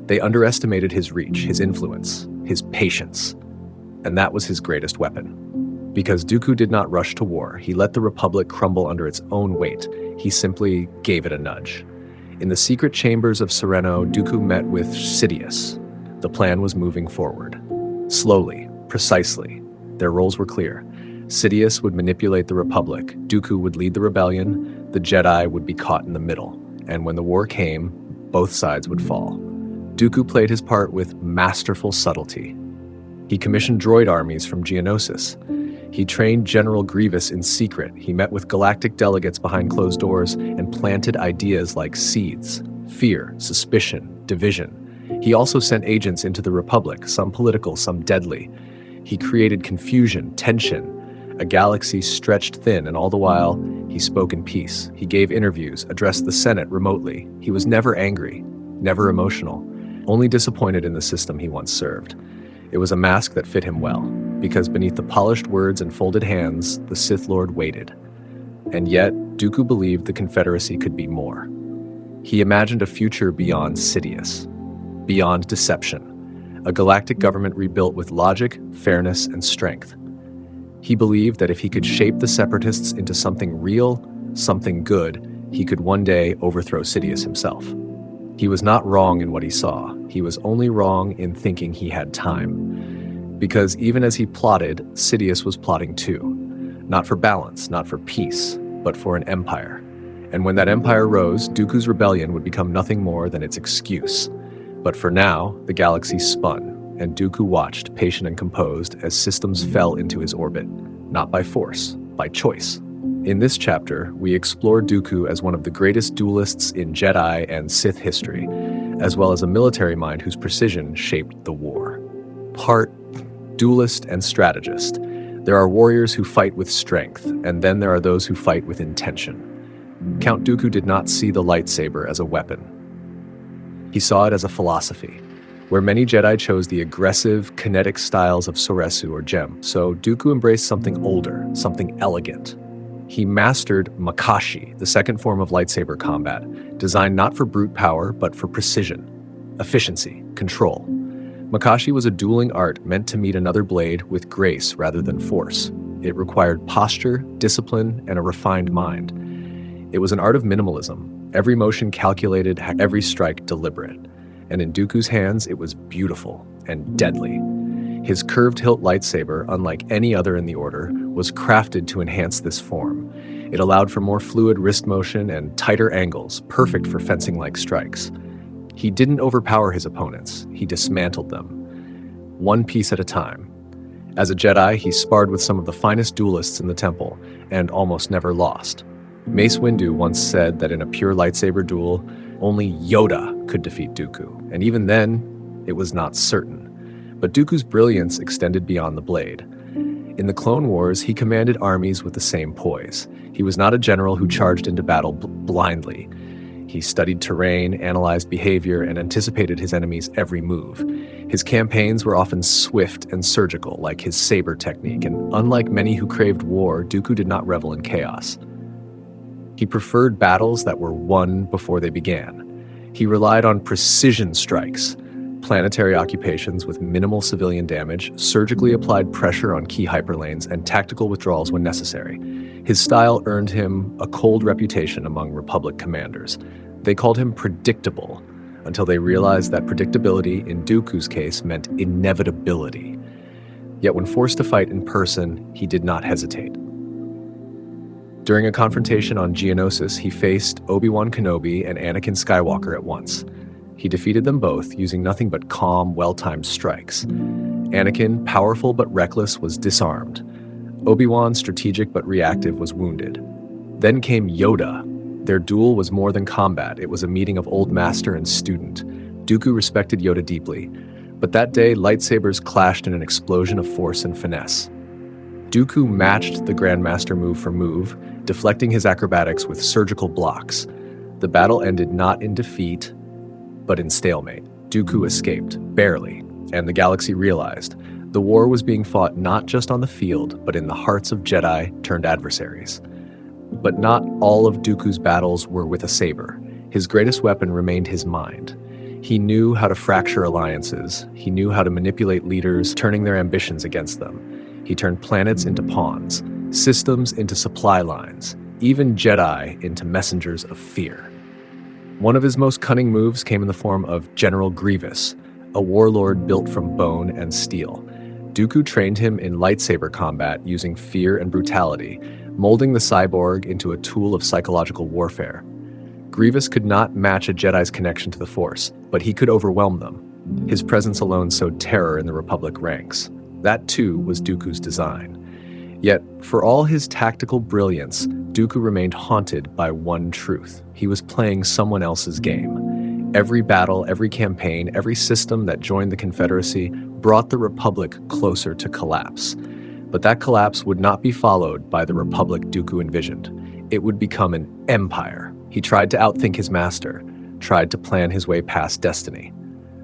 Speaker 1: They underestimated his reach, his influence, his patience. And that was his greatest weapon. Because Dooku did not rush to war, he let the Republic crumble under its own weight. He simply gave it a nudge. In the secret chambers of Sereno, Dooku met with Sidious. The plan was moving forward. Slowly, precisely. Their roles were clear. Sidious would manipulate the Republic, Dooku would lead the rebellion, the Jedi would be caught in the middle. And when the war came, both sides would fall. Dooku played his part with masterful subtlety. He commissioned droid armies from Geonosis. He trained General Grievous in secret. He met with galactic delegates behind closed doors and planted ideas like seeds, fear, suspicion, division. He also sent agents into the Republic, some political, some deadly. He created confusion, tension. A galaxy stretched thin, and all the while, he spoke in peace. He gave interviews, addressed the Senate remotely. He was never angry, never emotional, only disappointed in the system he once served. It was a mask that fit him well, because beneath the polished words and folded hands, the Sith Lord waited. And yet, Dooku believed the Confederacy could be more. He imagined a future beyond Sidious, beyond deception, a galactic government rebuilt with logic, fairness, and strength. He believed that if he could shape the Separatists into something real, something good, he could one day overthrow Sidious himself. He was not wrong in what he saw. He was only wrong in thinking he had time. Because even as he plotted, Sidious was plotting too. Not for balance, not for peace, but for an empire. And when that empire rose, Dooku's rebellion would become nothing more than its excuse. But for now, the galaxy spun, and Dooku watched, patient and composed, as systems fell into his orbit. Not by force, by choice. In this chapter, we explore Dooku as one of the greatest duelists in Jedi and Sith history, as well as a military mind whose precision shaped the war. Part duelist and strategist. There are warriors who fight with strength, and then there are those who fight with intention. Count Dooku did not see the lightsaber as a weapon. He saw it as a philosophy, where many Jedi chose the aggressive, kinetic styles of Soresu or Gem, so Dooku embraced something older, something elegant. He mastered Makashi, the second form of lightsaber combat, designed not for brute power, but for precision, efficiency, control. Makashi was a dueling art meant to meet another blade with grace rather than force. It required posture, discipline, and a refined mind. It was an art of minimalism, every motion calculated, every strike deliberate. And in Dooku's hands, it was beautiful and deadly. His curved hilt lightsaber, unlike any other in the Order, was crafted to enhance this form. It allowed for more fluid wrist motion and tighter angles, perfect for fencing-like strikes. He didn't overpower his opponents, he dismantled them, one piece at a time. As a Jedi, he sparred with some of the finest duelists in the temple, and almost never lost. Mace Windu once said that in a pure lightsaber duel, Only Yoda could defeat Dooku, and even then, it was not certain. But Dooku's brilliance extended beyond the blade. In the Clone Wars, he commanded armies with the same poise. He was not a general who charged into battle blindly. He studied terrain, analyzed behavior, and anticipated his enemy's every move. His campaigns were often swift and surgical, like his saber technique, and unlike many who craved war, Dooku did not revel in chaos. He preferred battles that were won before they began. He relied on precision strikes, planetary occupations with minimal civilian damage, surgically applied pressure on key hyperlanes, and tactical withdrawals when necessary. His style earned him a cold reputation among Republic commanders. They called him predictable, until they realized that predictability, in Dooku's case, meant inevitability. Yet when forced to fight in person, he did not hesitate. During a confrontation on Geonosis, he faced Obi-Wan Kenobi and Anakin Skywalker at once. He defeated them both using nothing but calm, well-timed strikes. Anakin, powerful but reckless, was disarmed. Obi-Wan, strategic but reactive, was wounded. Then came Yoda. Their duel was more than combat. It was a meeting of old master and student. Dooku respected Yoda deeply, but that day lightsabers clashed in an explosion of force and finesse. Dooku matched the Grandmaster move for move, deflecting his acrobatics with surgical blocks. The battle ended not in defeat, but in stalemate. Dooku escaped, barely, and the galaxy realized the war was being fought not just on the field, but in the hearts of Jedi turned adversaries. But not all of Dooku's battles were with a saber. His greatest weapon remained his mind. He knew how to fracture alliances. He knew how to manipulate leaders, turning their ambitions against them. He turned planets into pawns, systems into supply lines, even Jedi into messengers of fear. One of his most cunning moves came in the form of General Grievous, a warlord built from bone and steel. Dooku trained him in lightsaber combat using fear and brutality, molding the cyborg into a tool of psychological warfare. Grievous could not match a Jedi's connection to the Force, but he could overwhelm them. His presence alone sowed terror in the Republic ranks. That, too, was Dooku's design. Yet, for all his tactical brilliance, Dooku remained haunted by one truth. He was playing someone else's game. Every battle, every campaign, every system that joined the Confederacy brought the Republic closer to collapse. But that collapse would not be followed by the Republic Dooku envisioned. It would become an empire. He tried to outthink his master, tried to plan his way past destiny.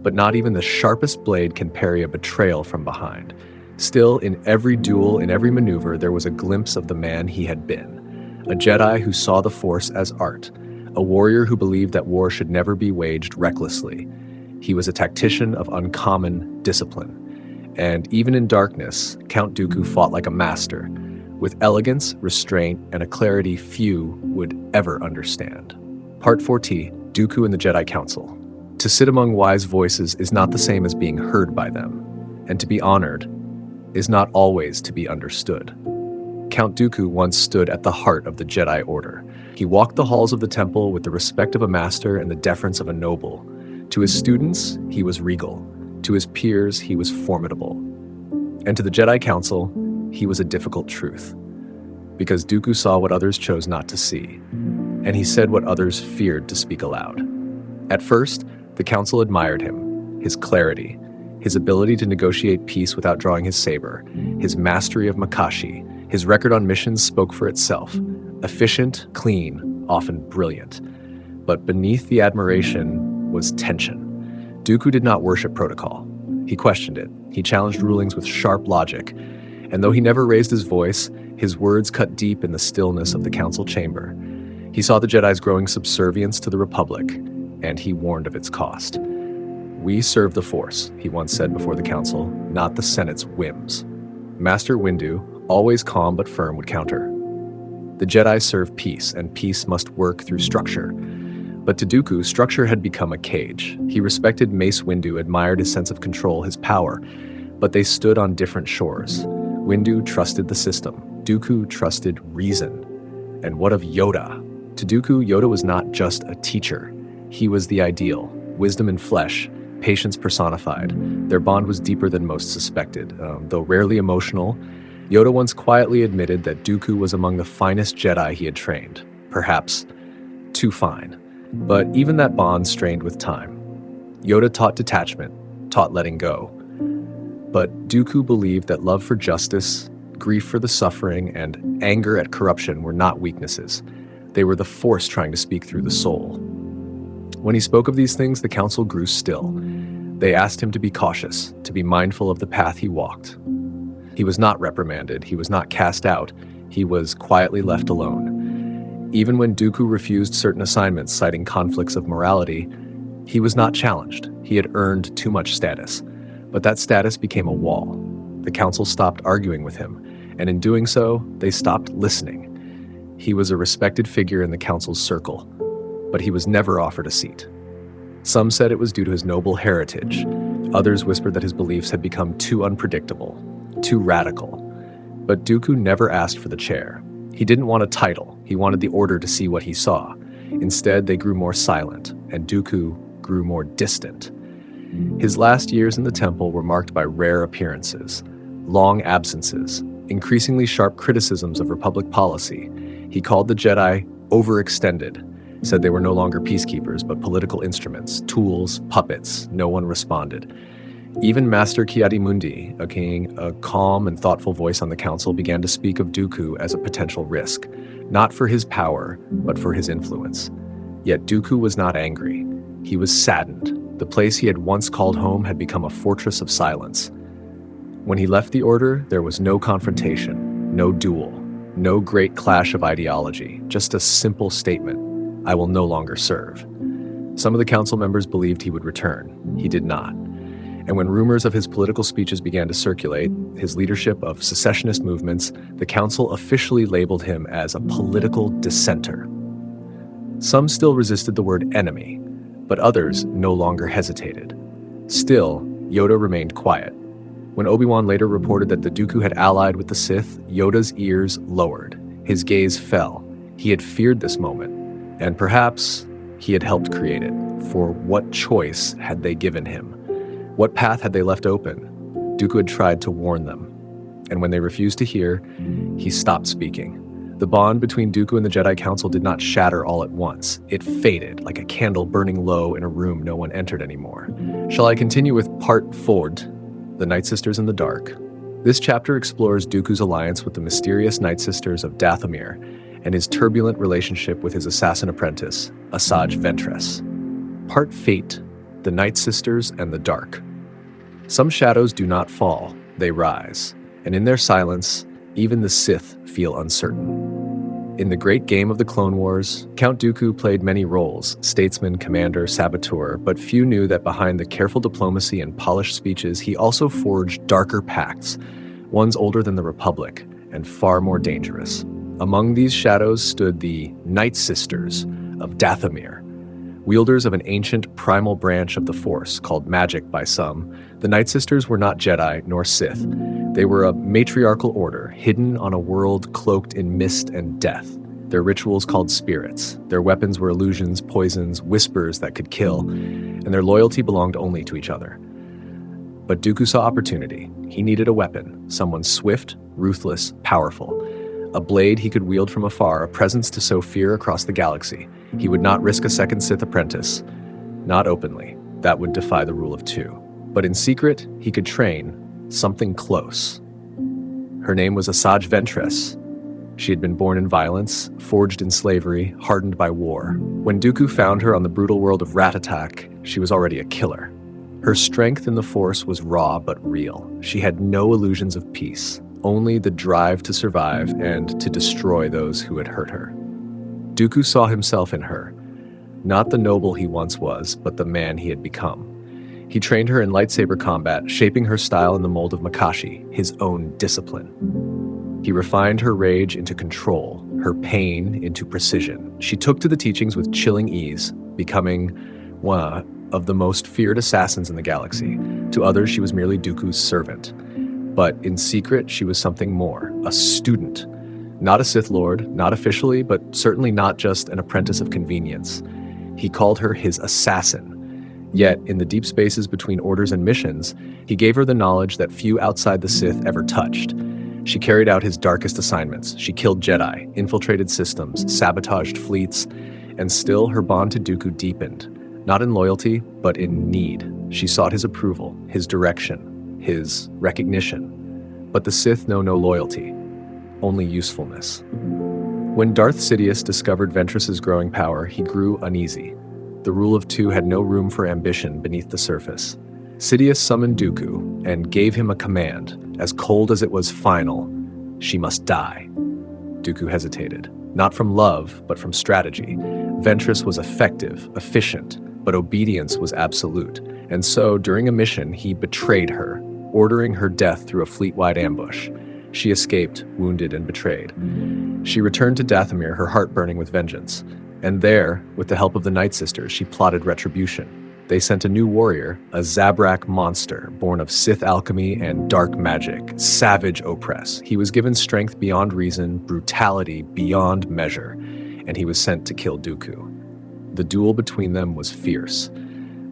Speaker 1: But not even the sharpest blade can parry a betrayal from behind. Still, in every duel, in every maneuver, there was a glimpse of the man he had been. A Jedi who saw the Force as art. A warrior who believed that war should never be waged recklessly. He was a tactician of uncommon discipline. And even in darkness, Count Dooku fought like a master, with elegance, restraint, and a clarity few would ever understand. Part 40, Dooku and the Jedi Council. To sit among wise voices is not the same as being heard by them, and to be honored is not always to be understood. Count Dooku once stood at the heart of the Jedi Order. He walked the halls of the temple with the respect of a master and the deference of a noble. To his students, he was regal. To his peers, he was formidable. And to the Jedi Council, he was a difficult truth. Because Dooku saw what others chose not to see, and he said what others feared to speak aloud. At first, the Council admired him, his clarity, his ability to negotiate peace without drawing his saber, his mastery of Makashi. His record on missions spoke for itself. Efficient, clean, often brilliant. But beneath the admiration was tension. Dooku did not worship protocol. He questioned it. He challenged rulings with sharp logic. And though he never raised his voice, his words cut deep in the stillness of the council chamber. He saw the Jedi's growing subservience to the Republic, and he warned of its cost. "We serve the Force," he once said before the council, "not the Senate's whims." Master Windu, always calm but firm, would counter. The Jedi serve peace, and peace must work through structure. But to Dooku, structure had become a cage. He respected Mace Windu, admired his sense of control, his power, but they stood on different shores. Windu trusted the system. Dooku trusted reason. And what of Yoda? To Dooku, Yoda was not just a teacher. He was the ideal, wisdom in flesh, patience personified. Their bond was deeper than most suspected. Though rarely emotional, Yoda once quietly admitted that Dooku was among the finest Jedi he had trained. Perhaps too fine. But even that bond strained with time. Yoda taught detachment, taught letting go. But Dooku believed that love for justice, grief for the suffering, and anger at corruption were not weaknesses. They were the Force trying to speak through the soul. When he spoke of these things, the council grew still. They asked him to be cautious, to be mindful of the path he walked. He was not reprimanded, he was not cast out, he was quietly left alone. Even when Dooku refused certain assignments citing conflicts of morality, he was not challenged. He had earned too much status. But that status became a wall. The council stopped arguing with him, and in doing so, they stopped listening. He was a respected figure in the council's circle, but he was never offered a seat. Some said it was due to his noble heritage. Others whispered that his beliefs had become too unpredictable, too radical. But Dooku never asked for the chair. He didn't want a title. He wanted the order to see what he saw. Instead, they grew more silent, and Dooku grew more distant. His last years in the temple were marked by rare appearances, long absences, increasingly sharp criticisms of Republic policy. He called the Jedi overextended, said they were no longer peacekeepers, but political instruments, tools, puppets. No one responded. Even Master Ki-Adi-Mundi, a calm and thoughtful voice on the council, began to speak of Dooku as a potential risk, not for his power, but for his influence. Yet Dooku was not angry. He was saddened. The place he had once called home had become a fortress of silence. When he left the Order, there was no confrontation, no duel, no great clash of ideology, just a simple statement: I will no longer serve. Some of the council members believed he would return. He did not. And when rumors of his political speeches began to circulate, his leadership of secessionist movements, the council officially labeled him as a political dissenter. Some still resisted the word enemy, but others no longer hesitated. Still, Yoda remained quiet. When Obi-Wan later reported that the Dooku had allied with the Sith, Yoda's ears lowered. His gaze fell. He had feared this moment, and perhaps he had helped create it. For what choice had they given him? What path had they left open? Dooku had tried to warn them, and when they refused to hear, he stopped speaking. The bond between Dooku and the Jedi Council did not shatter all at once. It faded, like a candle burning low in a room no one entered anymore. Shall I continue with Part 4, The Night Sisters in the Dark? This chapter explores Dooku's alliance with the mysterious Night Sisters of Dathomir and his turbulent relationship with his assassin apprentice, Asajj Ventress. Part Fate, The Night Sisters and the Dark. Some shadows do not fall, they rise, and in their silence, even the Sith feel uncertain. In the great game of the Clone Wars, Count Dooku played many roles: statesman, commander, saboteur, but few knew that behind the careful diplomacy and polished speeches, he also forged darker pacts, ones older than the Republic, and far more dangerous. Among these shadows stood the Night Sisters of Dathomir, wielders of an ancient primal branch of the Force, called magic by some. The Night Sisters were not Jedi nor Sith. They were a matriarchal order, hidden on a world cloaked in mist and death. Their rituals called spirits. Their weapons were illusions, poisons, whispers that could kill, and their loyalty belonged only to each other. But Dooku saw opportunity. He needed a weapon, someone swift, ruthless, powerful. A blade he could wield from afar, a presence to sow fear across the galaxy. He would not risk a second Sith apprentice. Not openly. That would defy the rule of two. But in secret, he could train something close. Her name was Asajj Ventress. She had been born in violence, forged in slavery, hardened by war. When Dooku found her on the brutal world of Rat-Attack, she was already a killer. Her strength in the Force was raw but real. She had no illusions of peace, only the drive to survive and to destroy those who had hurt her. Dooku saw himself in her, not the noble he once was, but the man he had become. He trained her in lightsaber combat, shaping her style in the mold of Makashi, his own discipline. He refined her rage into control, her pain into precision. She took to the teachings with chilling ease, becoming one of the most feared assassins in the galaxy. To others, she was merely Dooku's servant. But in secret, she was something more, a student. Not a Sith Lord, not officially, but certainly not just an apprentice of convenience. He called her his assassin. Yet, in the deep spaces between orders and missions, he gave her the knowledge that few outside the Sith ever touched. She carried out his darkest assignments. She killed Jedi, infiltrated systems, sabotaged fleets, And still, her bond to Dooku deepened, not in loyalty, but in need. She sought his approval, his direction, his recognition. But the Sith know no loyalty, only usefulness. When Darth Sidious discovered Ventress's growing power, he grew uneasy. The rule of two had no room for ambition beneath the surface. Sidious summoned Dooku and gave him a command, as cold as it was final: she must die. Dooku hesitated, not from love, but from strategy. Ventress was effective, efficient, but obedience was absolute. And so, during a mission, he betrayed her, ordering her death through a fleet-wide ambush. She escaped, wounded and betrayed. She returned to Dathomir, her heart burning with vengeance. And there, with the help of the Night Sisters, she plotted retribution. They sent a new warrior, a Zabrak monster, born of Sith alchemy and dark magic, savage oppress. He was given strength beyond reason, brutality beyond measure, and he was sent to kill Dooku. The duel between them was fierce.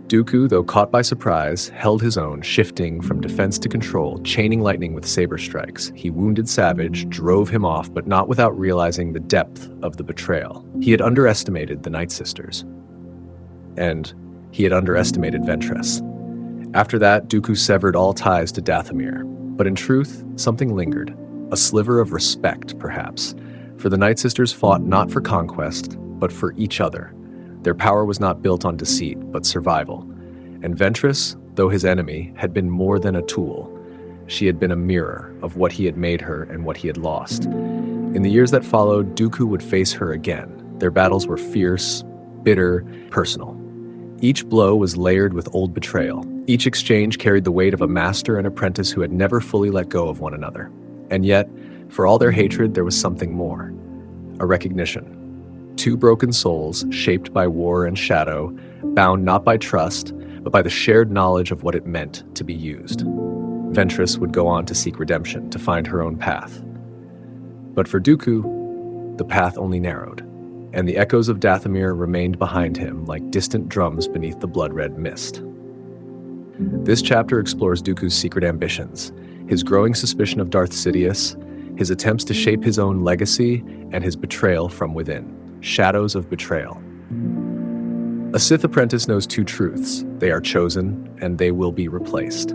Speaker 1: Dooku, though caught by surprise, held his own, shifting from defense to control, chaining lightning with saber strikes. He wounded Savage, drove him off, but not without realizing the depth of the betrayal. He had underestimated the Night Sisters. And he had underestimated Ventress. After that, Dooku severed all ties to Dathomir. But in truth, something lingered. A sliver of respect, perhaps. For the Night Sisters fought not for conquest, but for each other. Their power was not built on deceit, but survival. And Ventress, though his enemy, had been more than a tool. She had been a mirror of what he had made her and what he had lost. In the years that followed, Dooku would face her again. Their battles were fierce, bitter, personal. Each blow was layered with old betrayal. Each exchange carried the weight of a master and apprentice who had never fully let go of one another. And yet, for all their hatred, there was something more. A recognition. Two broken souls, shaped by war and shadow, bound not by trust, but by the shared knowledge of what it meant to be used. Ventress would go on to seek redemption, to find her own path. But for Dooku, the path only narrowed, and the echoes of Dathomir remained behind him like distant drums beneath the blood-red mist. This chapter explores Dooku's secret ambitions, his growing suspicion of Darth Sidious, his attempts to shape his own legacy, and his betrayal from within. Shadows of betrayal. A Sith apprentice knows two truths. They are chosen, and they will be replaced.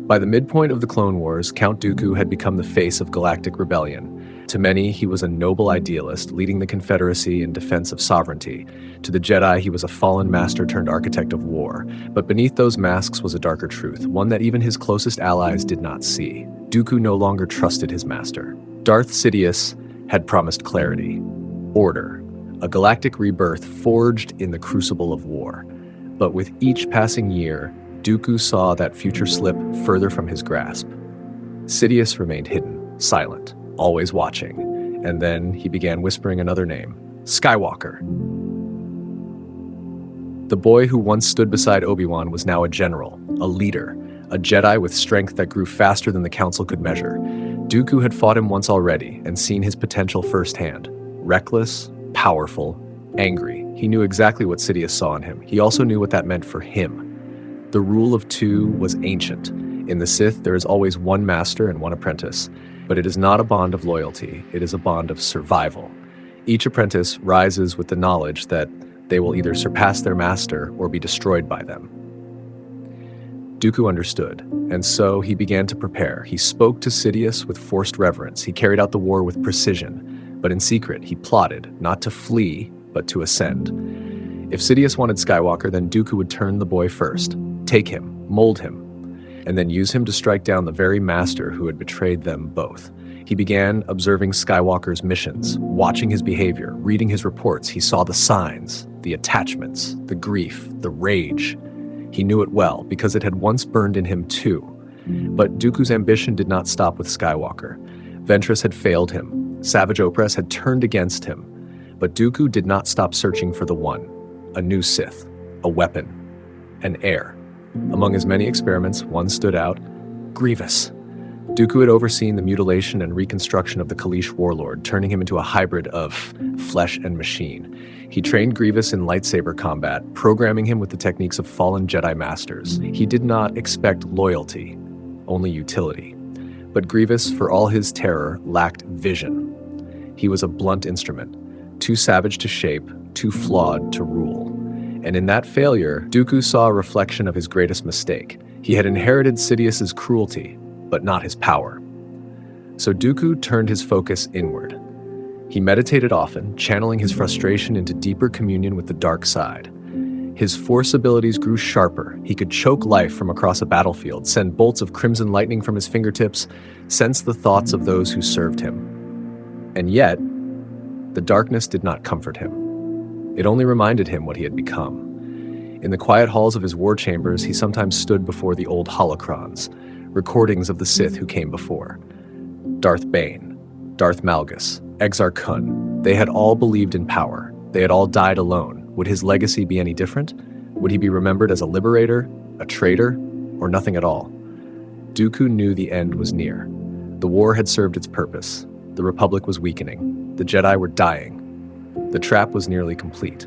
Speaker 1: By the midpoint of the Clone Wars, Count Dooku had become the face of galactic rebellion. To many, he was a noble idealist, leading the Confederacy in defense of sovereignty. To the Jedi, he was a fallen master turned architect of war. But beneath those masks was a darker truth, one that even his closest allies did not see. Dooku no longer trusted his master. Darth Sidious had promised clarity, order, a galactic rebirth forged in the crucible of war. But with each passing year, Dooku saw that future slip further from his grasp. Sidious remained hidden, silent, always watching, and then he began whispering another name, Skywalker. The boy who once stood beside Obi-Wan was now a general, a leader, a Jedi with strength that grew faster than the Council could measure. Dooku had fought him once already and seen his potential firsthand. Reckless, powerful, angry. He knew exactly what Sidious saw in him. He also knew what that meant for him. The rule of two was ancient. In the Sith, there is always one master and one apprentice. But it is not a bond of loyalty. It is a bond of survival. Each apprentice rises with the knowledge that they will either surpass their master or be destroyed by them. Dooku understood, and so he began to prepare. He spoke to Sidious with forced reverence. He carried out the war with precision, but in secret he plotted, not to flee, but to ascend. If Sidious wanted Skywalker, then Dooku would turn the boy first, take him, mold him, and then use him to strike down the very master who had betrayed them both. He began observing Skywalker's missions, watching his behavior, reading his reports. He saw the signs, the attachments, the grief, the rage. He knew it well, because it had once burned in him too. But Dooku's ambition did not stop with Skywalker. Ventress had failed him. Savage Opress had turned against him. But Dooku did not stop searching for the one, a new Sith, a weapon, an heir. Among his many experiments, one stood out, Grievous. Dooku had overseen the mutilation and reconstruction of the Kaleesh warlord, turning him into a hybrid of flesh and machine. He trained Grievous in lightsaber combat, programming him with the techniques of fallen Jedi masters. He did not expect loyalty, only utility. But Grievous, for all his terror, lacked vision. He was a blunt instrument. too savage to shape, too flawed to rule. And in that failure, Dooku saw a reflection of his greatest mistake. He had inherited Sidious's cruelty, but not his power. So Dooku turned his focus inward. He meditated often, channeling his frustration into deeper communion with the dark side. His force abilities grew sharper. He could choke life from across a battlefield, send bolts of crimson lightning from his fingertips, sense the thoughts of those who served him. And yet, the darkness did not comfort him. It only reminded him what he had become. In the quiet halls of his war chambers, he sometimes stood before the old holocrons, recordings of the Sith who came before. Darth Bane, Darth Malgus, Exar Kun, they had all believed in power. They had all died alone. Would his legacy be any different? Would he be remembered as a liberator, a traitor, or nothing at all? Dooku knew the end was near. The war had served its purpose. The Republic was weakening. The Jedi were dying. The trap was nearly complete.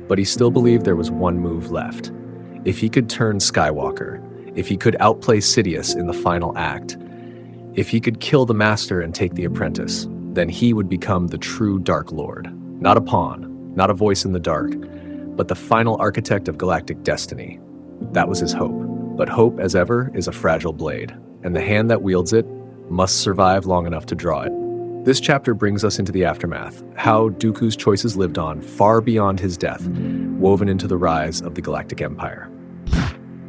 Speaker 1: But he still believed there was one move left. If he could turn Skywalker, if he could outplay Sidious in the final act, if he could kill the Master and take the Apprentice, then he would become the true Dark Lord. Not a pawn, not a voice in the dark, but the final architect of galactic destiny. That was his hope. But hope, as ever, is a fragile blade, and the hand that wields it must survive long enough to draw it. This chapter brings us into the aftermath, how Dooku's choices lived on far beyond his death, woven into the rise of the Galactic Empire.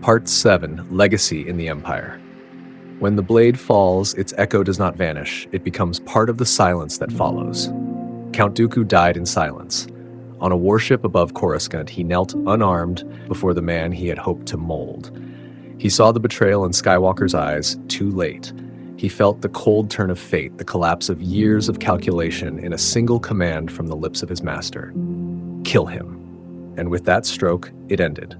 Speaker 1: Part 7, Legacy in the Empire. When the blade falls, its echo does not vanish. It becomes part of the silence that follows. Count Dooku died in silence. On a warship above Coruscant, he knelt unarmed before the man he had hoped to mold. He saw the betrayal in Skywalker's eyes too late. He felt the cold turn of fate, the collapse of years of calculation in a single command from the lips of his master. Kill him. And with that stroke, it ended.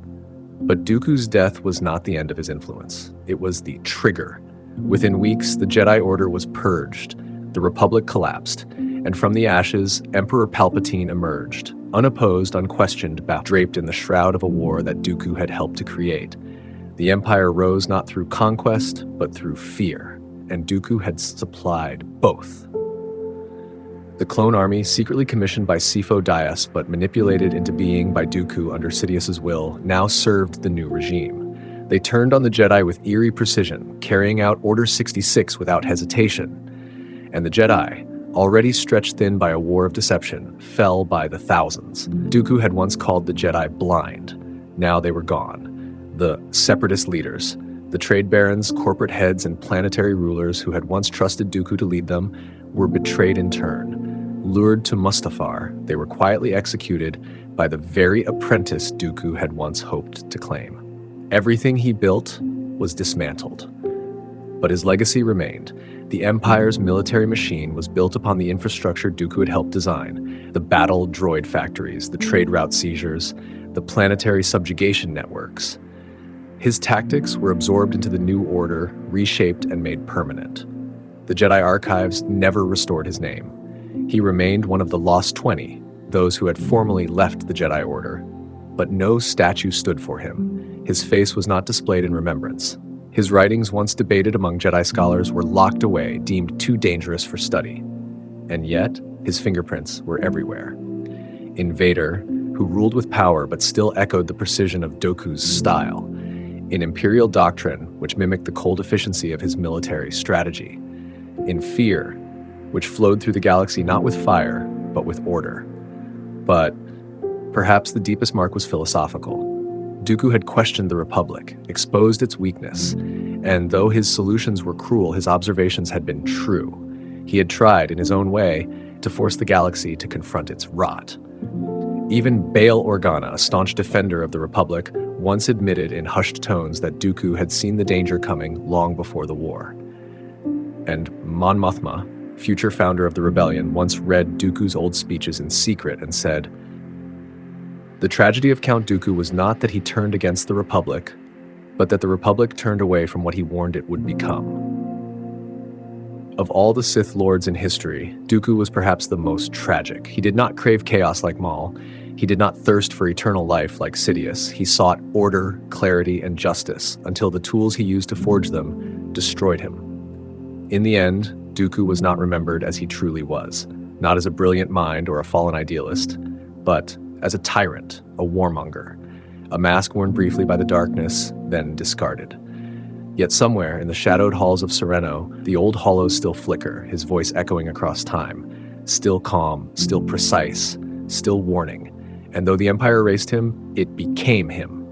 Speaker 1: But Dooku's death was not the end of his influence. It was the trigger. Within weeks, the Jedi Order was purged. The Republic collapsed. And from the ashes, Emperor Palpatine emerged, unopposed, unquestioned, draped in the shroud of a war that Dooku had helped to create. The Empire rose not through conquest, but through fear, and Dooku had supplied both. The clone army, secretly commissioned by Sifo Dyas but manipulated into being by Dooku under Sidious's will, now served the new regime. They turned on the Jedi with eerie precision, carrying out Order 66 without hesitation. And the Jedi, already stretched thin by a war of deception, fell by the thousands. Dooku had once called the Jedi blind. Now they were gone. The separatist leaders, the trade barons, corporate heads, and planetary rulers who had once trusted Dooku to lead them, were betrayed in turn. Lured to Mustafar, they were quietly executed by the very apprentice Dooku had once hoped to claim. Everything he built was dismantled. But his legacy remained. The Empire's military machine was built upon the infrastructure Dooku had helped design: the battle droid factories, the trade route seizures, the planetary subjugation networks. His tactics were absorbed into the new order, reshaped and made permanent. The Jedi archives never restored his name. He remained one of the Lost 20, those who had formally left the Jedi Order. But no statue stood for him. His face was not displayed in remembrance. His writings, once debated among Jedi scholars, were locked away, deemed too dangerous for study. And yet, his fingerprints were everywhere. In Vader, who ruled with power but still echoed the precision of Dooku's style. In Imperial doctrine, which mimicked the cold efficiency of his military strategy. In fear, which flowed through the galaxy not with fire, but with order. But perhaps the deepest mark was philosophical. Dooku had questioned the Republic, exposed its weakness, and though his solutions were cruel, his observations had been true. He had tried, in his own way, to force the galaxy to confront its rot. Even Bail Organa, a staunch defender of the Republic, once admitted in hushed tones that Dooku had seen the danger coming long before the war. And Mon Mothma, future founder of the rebellion, once read Dooku's old speeches in secret and said, "The tragedy of Count Dooku was not that he turned against the Republic, but that the Republic turned away from what he warned it would become." Of all the Sith Lords in history, Dooku was perhaps the most tragic. He did not crave chaos like Maul. He did not thirst for eternal life like Sidious. He sought order, clarity, and justice until the tools he used to forge them destroyed him. In the end, Dooku was not remembered as he truly was, not as a brilliant mind or a fallen idealist, but as a tyrant, a warmonger, a mask worn briefly by the darkness, then discarded. Yet somewhere in the shadowed halls of Sereno, the old hollows still flicker, his voice echoing across time, still calm, still precise, still warning. And though the Empire erased him, it became him.